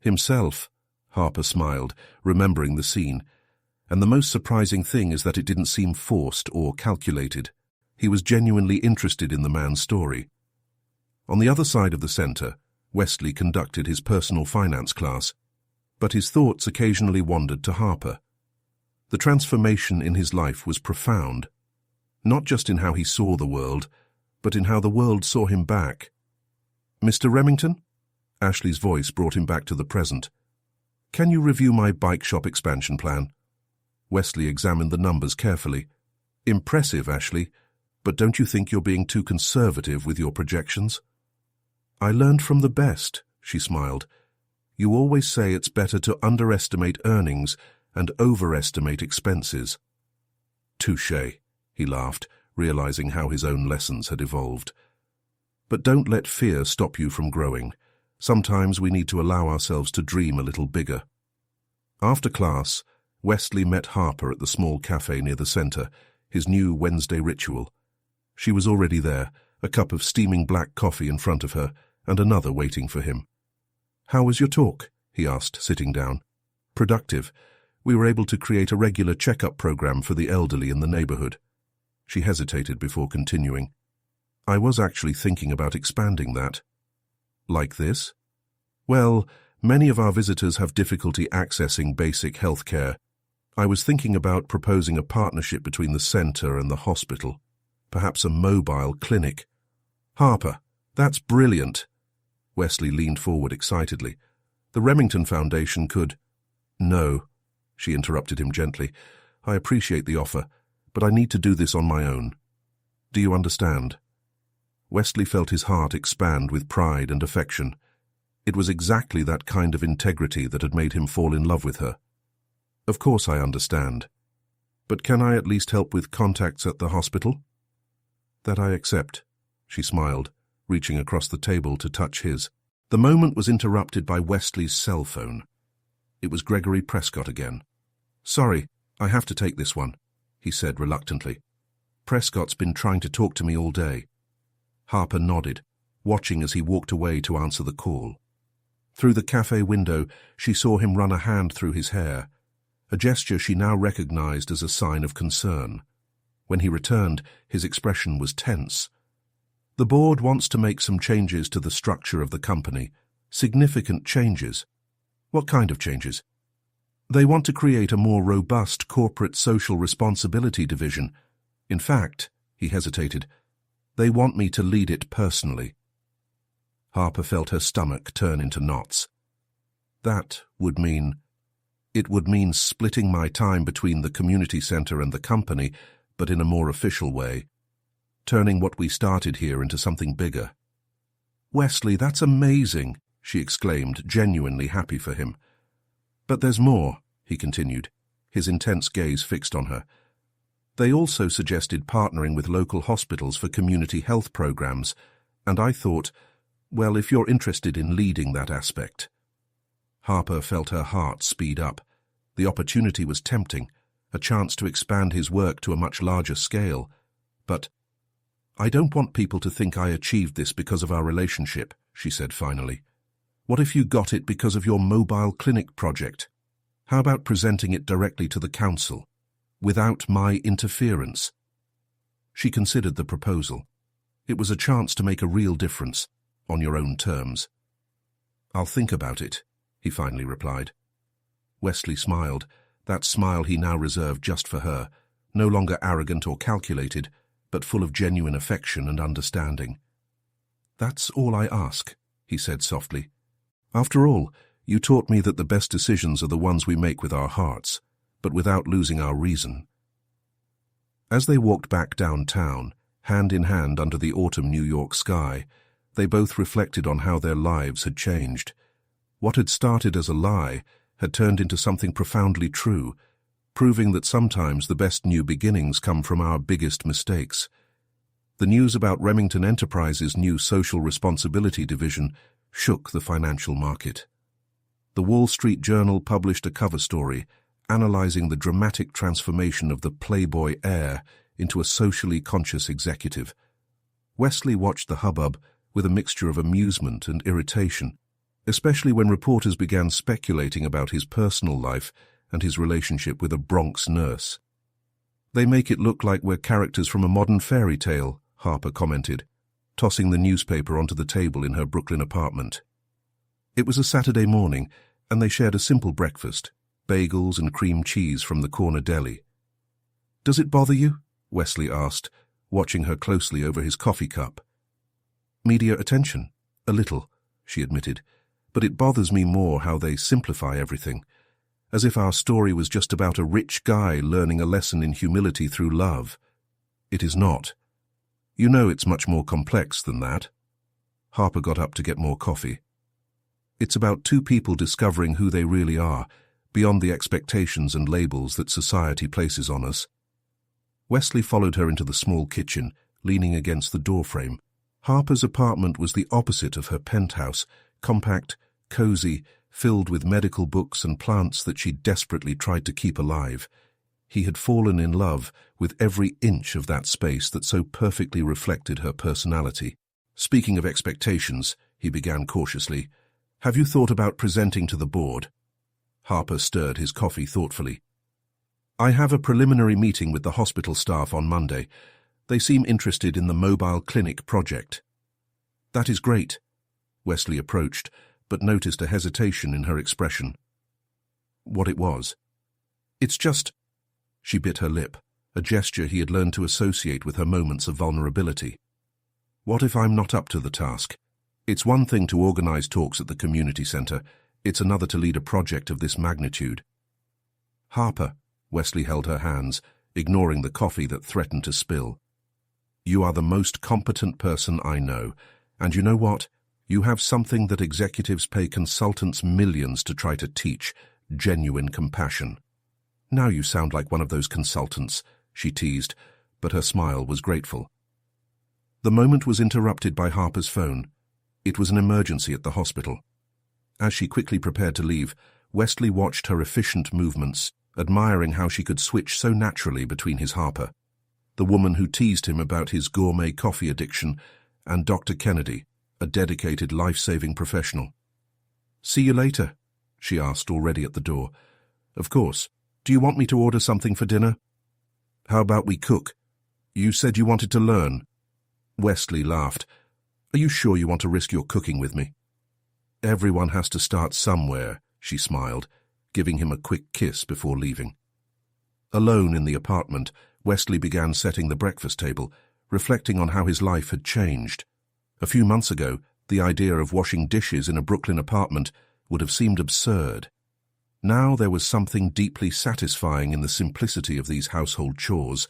Himself," Harper smiled, remembering the scene. "And the most surprising thing is that it didn't seem forced or calculated. He was genuinely interested in the man's story." On the other side of the center, Wesley conducted his personal finance class, but his thoughts occasionally wandered to Harper. The transformation in his life was profound, not just in how he saw the world, but in how the world saw him back. "Mr. Remington?" Ashley's voice brought him back to the present. "Can you review my bike shop expansion plan?" Wesley examined the numbers carefully. "Impressive, Ashley, but don't you think you're being too conservative with your projections?" "I learned from the best," she smiled. "You always say it's better to underestimate earnings and overestimate expenses." "Touché," he laughed, realizing how his own lessons had evolved. "But don't let fear stop you from growing. Sometimes we need to allow ourselves to dream a little bigger." After class, Wesley met Harper at the small cafe near the center, his new Wednesday ritual. She was already there, a cup of steaming black coffee in front of her, and another waiting for him. "How was your talk?" he asked, sitting down. "Productive. We were able to create a regular checkup program for the elderly in the neighborhood." She hesitated before continuing. "I was actually thinking about expanding that." "Like this?" "Well, many of our visitors have difficulty accessing basic health care. I was thinking about proposing a partnership between the centre and the hospital, perhaps a mobile clinic. Harper, that's brilliant. Wesley leaned forward excitedly. The Remington Foundation could— No, she interrupted him gently. I appreciate the offer, but I need to do this on my own. Do you understand? Wesley felt his heart expand with pride and affection. It was exactly that kind of integrity that had made him fall in love with her. Of course I understand. But can I at least help with contacts at the hospital? That I accept, she smiled, reaching across the table to touch his. The moment was interrupted by Wesley's cell phone. It was Gregory Prescott again. Sorry, I have to take this one, he said reluctantly. Prescott's been trying to talk to me all day. Harper nodded, watching as he walked away to answer the call. Through the cafe window, she saw him run a hand through his hair, a gesture she now recognized as a sign of concern. When he returned, his expression was tense. The board wants to make some changes to the structure of the company, significant changes. What kind of changes? They want to create a more robust corporate social responsibility division. In fact, he hesitated, they want me to lead it personally. Harper felt her stomach turn into knots. That would mean— It would mean splitting my time between the community center and the company, but in a more official way, turning what we started here into something bigger. Wesley, that's amazing, she exclaimed, genuinely happy for him. But there's more, he continued, his intense gaze fixed on her. They also suggested partnering with local hospitals for community health programs, and I thought, well, if you're interested in leading that aspect. Harper felt her heart speed up. The opportunity was tempting, a chance to expand his work to a much larger scale. But I don't want people to think I achieved this because of our relationship, she said finally. What if you got it because of your mobile clinic project? How about presenting it directly to the council, without my interference? She considered the proposal. It was a chance to make a real difference, on your own terms. I'll think about it, he finally replied. Wesley smiled, that smile he now reserved just for her, no longer arrogant or calculated, but full of genuine affection and understanding. That's all I ask, he said softly. After all, you taught me that the best decisions are the ones we make with our hearts, but without losing our reason. As they walked back downtown, hand in hand under the autumn New York sky, they both reflected on how their lives had changed. What had started as a lie had turned into something profoundly true, proving that sometimes the best new beginnings come from our biggest mistakes. The news about Remington Enterprises' new social responsibility division shook the financial market. The Wall Street Journal published a cover story analyzing the dramatic transformation of the Playboy heir into a socially conscious executive. Wesley watched the hubbub with a mixture of amusement and irritation, especially when reporters began speculating about his personal life and his relationship with a Bronx nurse. They make it look like we're characters from a modern fairy tale, Harper commented, tossing the newspaper onto the table in her Brooklyn apartment. It was a Saturday morning, and they shared a simple breakfast, bagels and cream cheese from the corner deli. Does it bother you? Wesley asked, watching her closely over his coffee cup. Media attention? A little, she admitted, but it bothers me more how they simplify everything, as if our story was just about a rich guy learning a lesson in humility through love. It is not. You know it's much more complex than that. Harper got up to get more coffee. It's about two people discovering who they really are, beyond the expectations and labels that society places on us. Wesley followed her into the small kitchen, leaning against the doorframe. Harper's apartment was the opposite of her penthouse, compact, cozy, filled with medical books and plants that she desperately tried to keep alive. He had fallen in love with every inch of that space that so perfectly reflected her personality. Speaking of expectations, he began cautiously, have you thought about presenting to the board? Harper stirred his coffee thoughtfully. I have a preliminary meeting with the hospital staff on Monday. They seem interested in the mobile clinic project. That is great. Wesley approached, but noticed a hesitation in her expression. What it was? It's just... She bit her lip, a gesture he had learned to associate with her moments of vulnerability. What if I'm not up to the task? It's one thing to organize talks at the community center. It's another to lead a project of this magnitude. Harper, Wesley held her hands, ignoring the coffee that threatened to spill. You are the most competent person I know, and you know what? You have something that executives pay consultants millions to try to teach, genuine compassion. Now you sound like one of those consultants, she teased, but her smile was grateful. The moment was interrupted by Harper's phone. It was an emergency at the hospital. As she quickly prepared to leave, Wesley watched her efficient movements, admiring how she could switch so naturally between his Harper, the woman who teased him about his gourmet coffee addiction, and Dr. Kennedy, a dedicated life-saving professional. "See you later," she asked, already at the door. "Of course. Do you want me to order something for dinner?" "How about we cook? You said you wanted to learn." Wesley laughed. "Are you sure you want to risk your cooking with me?" "Everyone has to start somewhere," she smiled, giving him a quick kiss before leaving. Alone in the apartment, Wesley began setting the breakfast table, reflecting on how his life had changed. A few months ago, the idea of washing dishes in a Brooklyn apartment would have seemed absurd. Now there was something deeply satisfying in the simplicity of these household chores.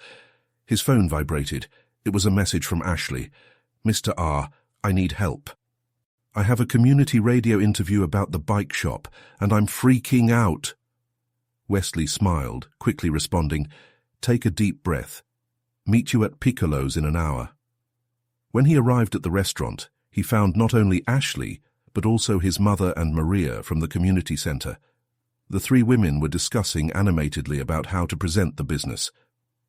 His phone vibrated. It was a message from Ashley. "Mr. R, I need help. I have a community radio interview about the bike shop, and I'm freaking out." Wesley smiled, quickly responding, "Take a deep breath. Meet you at Piccolo's in an hour." When he arrived at the restaurant, he found not only Ashley, but also his mother and Maria from the community center. The three women were discussing animatedly about how to present the business.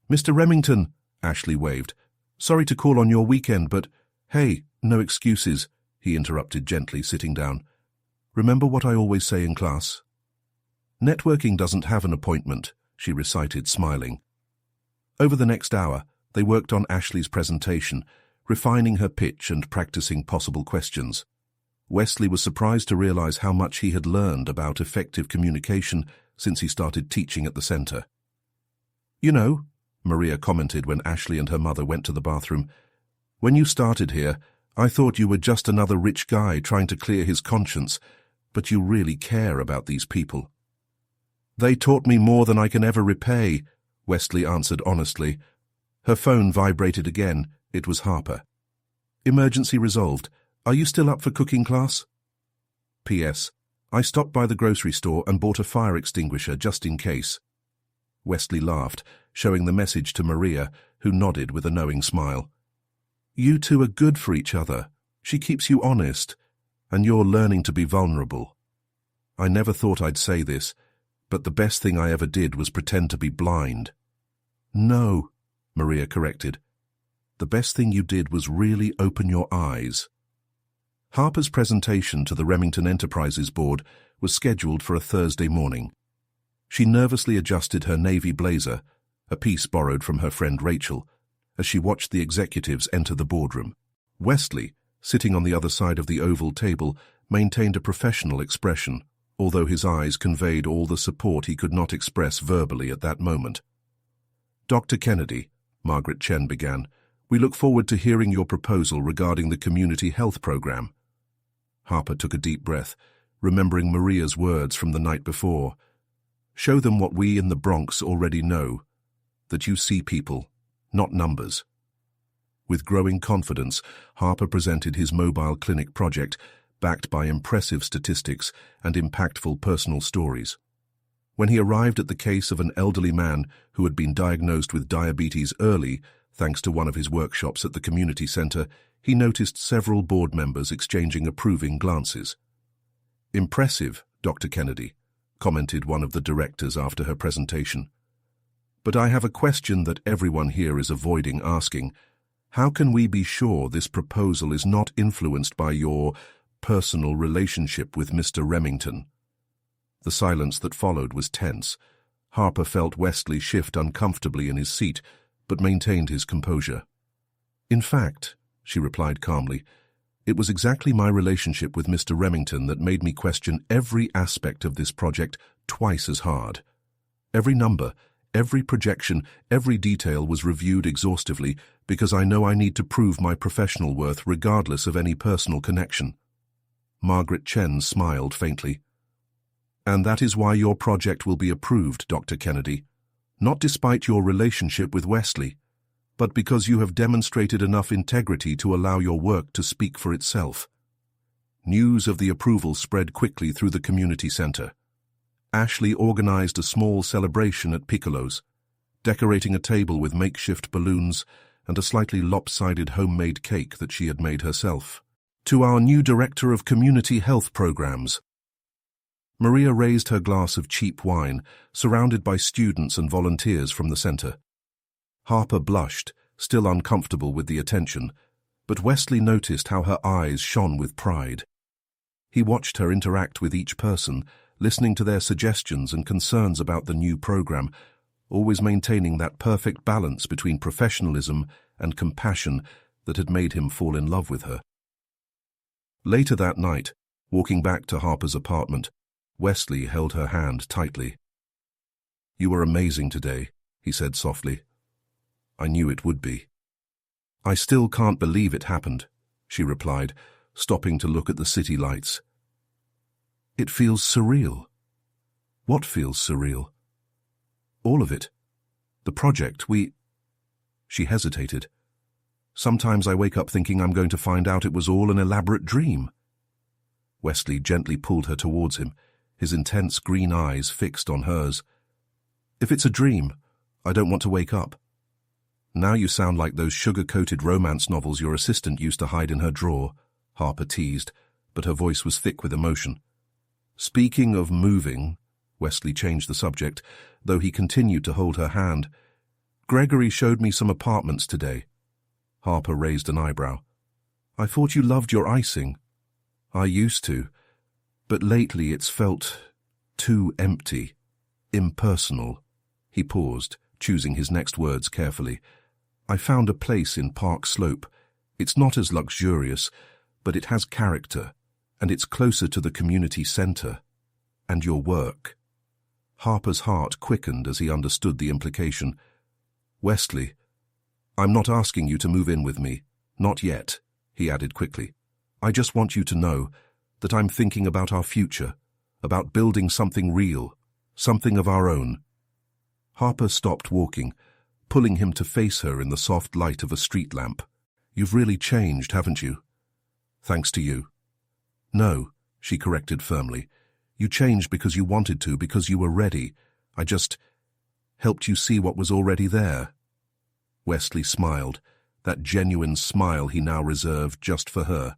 "Mr. Remington," Ashley waved. "Sorry to call on your weekend, but..." "Hey, no excuses," he interrupted gently, sitting down. "Remember what I always say in class?" "Networking doesn't have an appointment," she recited, smiling. Over the next hour, they worked on Ashley's presentation, refining her pitch and practicing possible questions. Wesley was surprised to realize how much he had learned about effective communication since he started teaching at the center. "You know," Maria commented when Ashley and her mother went to the bathroom, "when you started here, I thought you were just another rich guy trying to clear his conscience, but you really care about these people." "They taught me more than I can ever repay," Wesley answered honestly. Her phone vibrated again. It was Harper. "Emergency resolved. Are you still up for cooking class?" "P.S. I stopped by the grocery store and bought a fire extinguisher just in case." Wesley laughed, showing the message to Maria, who nodded with a knowing smile. "You two are good for each other. She keeps you honest, and you're learning to be vulnerable. I never thought I'd say this, but the best thing I ever did was pretend to be blind." "No," Maria corrected. "The best thing you did was really open your eyes." Harper's presentation to the Remington Enterprises board was scheduled for a Thursday morning. She nervously adjusted her navy blazer, a piece borrowed from her friend Rachel, as she watched the executives enter the boardroom. Wesley, sitting on the other side of the oval table, maintained a professional expression, although his eyes conveyed all the support he could not express verbally at that moment. "Dr. Kennedy," Margaret Chen began, "we look forward to hearing your proposal regarding the community health program." Harper took a deep breath, remembering Maria's words from the night before. "Show them what we in the Bronx already know, that you see people, not numbers." With growing confidence, Harper presented his mobile clinic project, backed by impressive statistics and impactful personal stories. When he arrived at the case of an elderly man who had been diagnosed with diabetes early, thanks to one of his workshops at the community center, he noticed several board members exchanging approving glances. "Impressive, Dr. Kennedy," commented one of the directors after her presentation. "But I have a question that everyone here is avoiding asking. How can we be sure this proposal is not influenced by your personal relationship with Mr. Remington?" The silence that followed was tense. Harper felt Wesley shift uncomfortably in his seat, but maintained his composure. "In fact," she replied calmly, "it was exactly my relationship with Mr. Remington that made me question every aspect of this project twice as hard. Every number, every projection, every detail was reviewed exhaustively because I know I need to prove my professional worth regardless of any personal connection. Margaret Chen smiled faintly. And that is why your project will be approved, Dr. Kennedy. Not despite your relationship with Wesley, but because you have demonstrated enough integrity to allow your work to speak for itself. News of the approval spread quickly through the community center. Ashley organized a small celebration at Piccolo's, decorating a table with makeshift balloons and a slightly lopsided homemade cake that she had made herself. To our new Director of Community Health Programs. Maria raised her glass of cheap wine, surrounded by students and volunteers from the center. Harper blushed, still uncomfortable with the attention, but Wesley noticed how her eyes shone with pride. He watched her interact with each person, listening to their suggestions and concerns about the new program, always maintaining that perfect balance between professionalism and compassion that had made him fall in love with her. Later that night, walking back to Harper's apartment, Wesley held her hand tightly. "You were amazing today," he said softly. "I knew it would be." "I still can't believe it happened," she replied, stopping to look at the city lights. "It feels surreal." "What feels surreal?" "All of it. The project, She hesitated. "Sometimes I wake up thinking I'm going to find out it was all an elaborate dream." Wesley gently pulled her towards him, his intense green eyes fixed on hers. "If it's a dream, I don't want to wake up." "Now you sound like those sugar-coated romance novels your assistant used to hide in her drawer," Harper teased, but her voice was thick with emotion. "Speaking of moving," Wesley changed the subject, though he continued to hold her hand. "Gregory showed me some apartments today." Harper raised an eyebrow. "I thought you loved your icing." "I used to, but lately it's felt too empty, impersonal." He paused, choosing his next words carefully. "I found a place in Park Slope. It's not as luxurious, but it has character, and it's closer to the community center. And your work." Harper's heart quickened as he understood the implication. "Wesley, I'm not asking you to move in with me. Not yet," he added quickly. "I just want you to know that I'm thinking about our future, about building something real, something of our own." Harper stopped walking, pulling him to face her in the soft light of a street lamp. "You've really changed, haven't you?" "Thanks to you." "No," she corrected firmly. "You changed because you wanted to, because you were ready. I just helped you see what was already there." Wesley smiled, that genuine smile he now reserved just for her.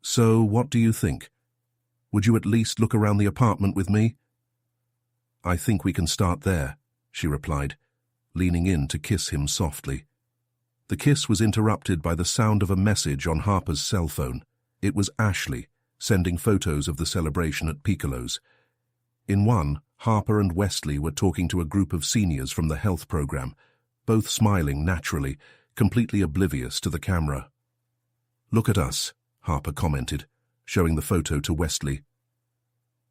"So what do you think? Would you at least look around the apartment with me?" "I think we can start there," she replied, leaning in to kiss him softly. The kiss was interrupted by the sound of a message on Harper's cell phone. It was Ashley, sending photos of the celebration at Piccolo's. In one, Harper and Wesley were talking to a group of seniors from the health program, both smiling naturally, completely oblivious to the camera. "Look at us," Harper commented, showing the photo to Wesley.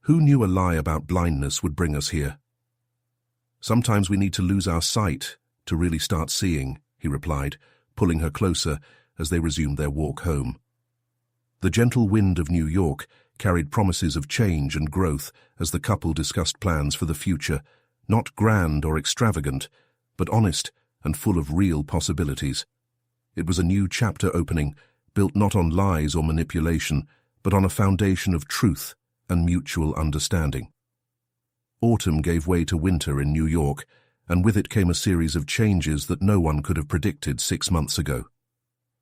"Who knew a lie about blindness would bring us here?" "Sometimes we need to lose our sight to really start seeing," he replied, pulling her closer as they resumed their walk home. The gentle wind of New York carried promises of change and growth as the couple discussed plans for the future, not grand or extravagant, but honest and full of real possibilities. It was a new chapter opening, built not on lies or manipulation, but on a foundation of truth and mutual understanding. Autumn gave way to winter in New York, and with it came a series of changes that no one could have predicted 6 months ago.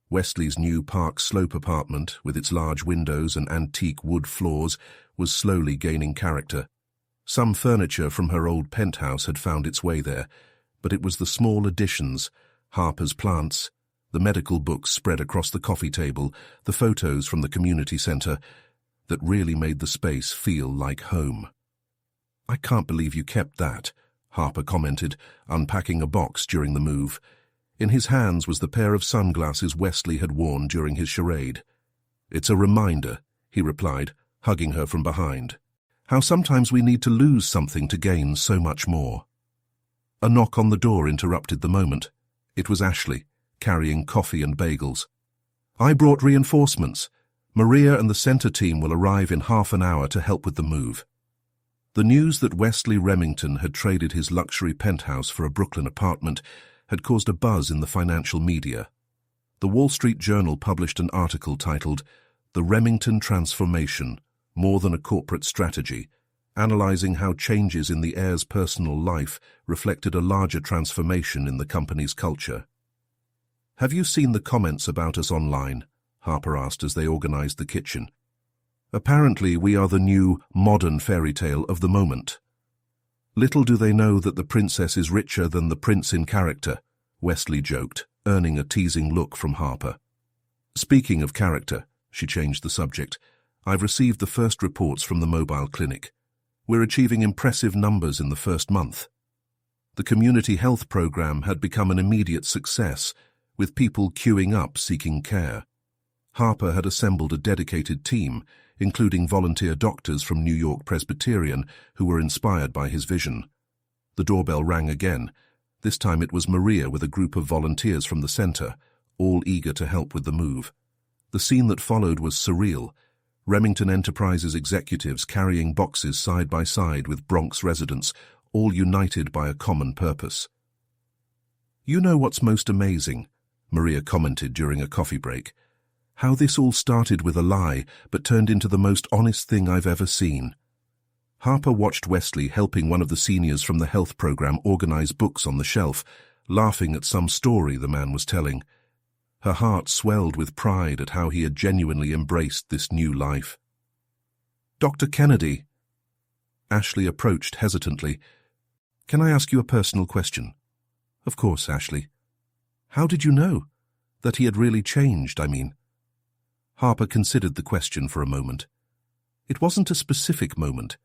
Wesley's new Park Slope apartment, with its large windows and antique wood floors, was slowly gaining character. Some furniture from her old penthouse had found its way there, but it was the small additions, Harper's plants, the medical books spread across the coffee table, the photos from the community center, that really made the space feel like home. "I can't believe you kept that," Harper commented, unpacking a box during the move. In his hands was the pair of sunglasses Wesley had worn during his charade. "It's a reminder," he replied, hugging her from behind. "How sometimes we need to lose something to gain so much more." A knock on the door interrupted the moment. It was Ashley, carrying coffee and bagels. "I brought reinforcements. Maria and the centre team will arrive in half an hour to help with the move." The news that Wesley Remington had traded his luxury penthouse for a Brooklyn apartment had caused a buzz in the financial media. The Wall Street Journal published an article titled, "The Remington Transformation, More Than a Corporate Strategy," analyzing how changes in the heir's personal life reflected a larger transformation in the company's culture. "Have you seen the comments about us online?" Harper asked as they organized the kitchen. "Apparently we are the new, modern fairy tale of the moment." "Little do they know that the princess is richer than the prince in character," Wesley joked, earning a teasing look from Harper. "Speaking of character," she changed the subject, "I've received the first reports from the mobile clinic. We're achieving impressive numbers in the first month." The community health program had become an immediate success, with people queuing up seeking care. Harper had assembled a dedicated team, including volunteer doctors from New York Presbyterian who were inspired by his vision. The doorbell rang again. This time it was Maria with a group of volunteers from the center, all eager to help with the move. The scene that followed was surreal. Remington Enterprises executives carrying boxes side by side with Bronx residents, all united by a common purpose. "You know what's most amazing?" Maria commented during a coffee break. "How this all started with a lie, but turned into the most honest thing I've ever seen." Harper watched Wesley helping one of the seniors from the health program organize books on the shelf, laughing at some story the man was telling. Her heart swelled with pride at how he had genuinely embraced this new life. "Dr. Kennedy." Ashley approached hesitantly. "Can I ask you a personal question?" "Of course, Ashley." "How did you know? That he had really changed, I mean?" Harper considered the question for a moment. It wasn't a specific moment.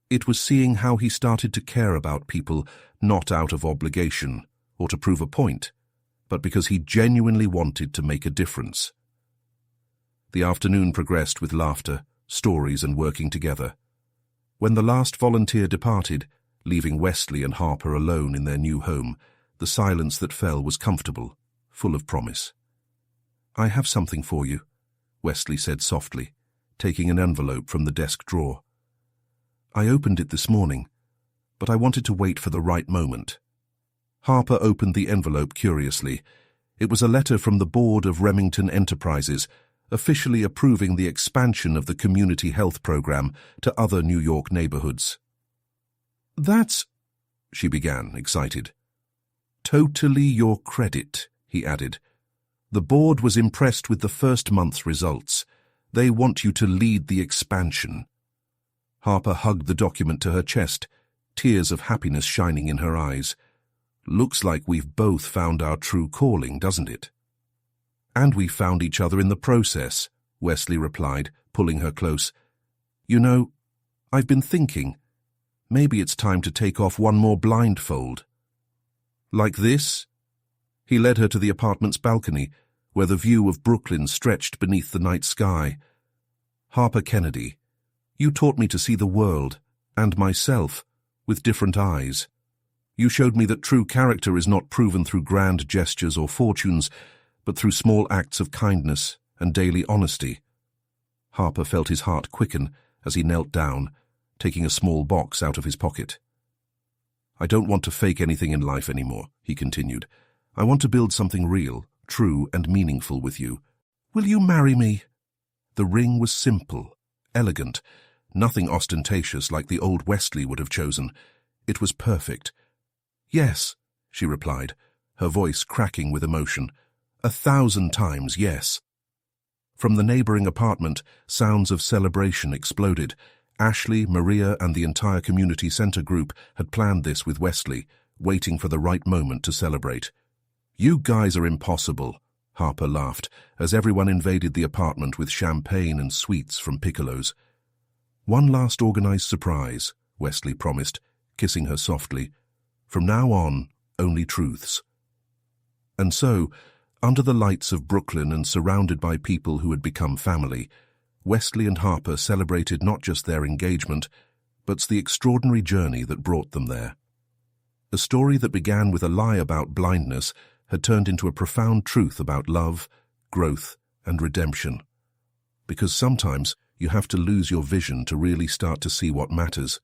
It was seeing how he started to care about people not out of obligation or to prove a point, but because he genuinely wanted to make a difference. The afternoon progressed with laughter, stories, and working together. When the last volunteer departed, leaving Wesley and Harper alone in their new home, the silence that fell was comfortable, full of promise. "I have something for you," Wesley said softly, taking an envelope from the desk drawer. "I opened it this morning, but I wanted to wait for the right moment." Harper opened the envelope curiously. It was a letter from the board of Remington Enterprises, officially approving the expansion of the community health program to other New York neighborhoods. "That's," she began, excited. "Totally your credit," he added. "The board was impressed with the first month's results. They want you to lead the expansion." Harper hugged the document to her chest, tears of happiness shining in her eyes. "Looks like we've both found our true calling, doesn't it?" "And we found each other in the process," Wesley replied, pulling her close. "You know, I've been thinking, maybe it's time to take off one more blindfold." "Like this?" He led her to the apartment's balcony, where the view of Brooklyn stretched beneath the night sky. "Harper Kennedy, you taught me to see the world, and myself, with different eyes. You showed me that true character is not proven through grand gestures or fortunes, but through small acts of kindness and daily honesty." Harper felt his heart quicken as he knelt down, taking a small box out of his pocket. "I don't want to fake anything in life anymore," he continued. "I want to build something real, true, and meaningful with you. Will you marry me?" The ring was simple, elegant, nothing ostentatious like the old Wesley would have chosen. It was perfect. "Yes," she replied, her voice cracking with emotion. 1,000 times yes. From the neighboring apartment, sounds of celebration exploded. Ashley, Maria, and the entire community center group had planned this with Wesley, waiting for the right moment to celebrate. "You guys are impossible," Harper laughed, as everyone invaded the apartment with champagne and sweets from Piccolo's. "One last organized surprise," Wesley promised, kissing her softly. "From now on, only truths." And so, under the lights of Brooklyn and surrounded by people who had become family, Wesley and Harper celebrated not just their engagement, but the extraordinary journey that brought them there. A story that began with a lie about blindness had turned into a profound truth about love, growth, and redemption. Because sometimes you have to lose your vision to really start to see what matters.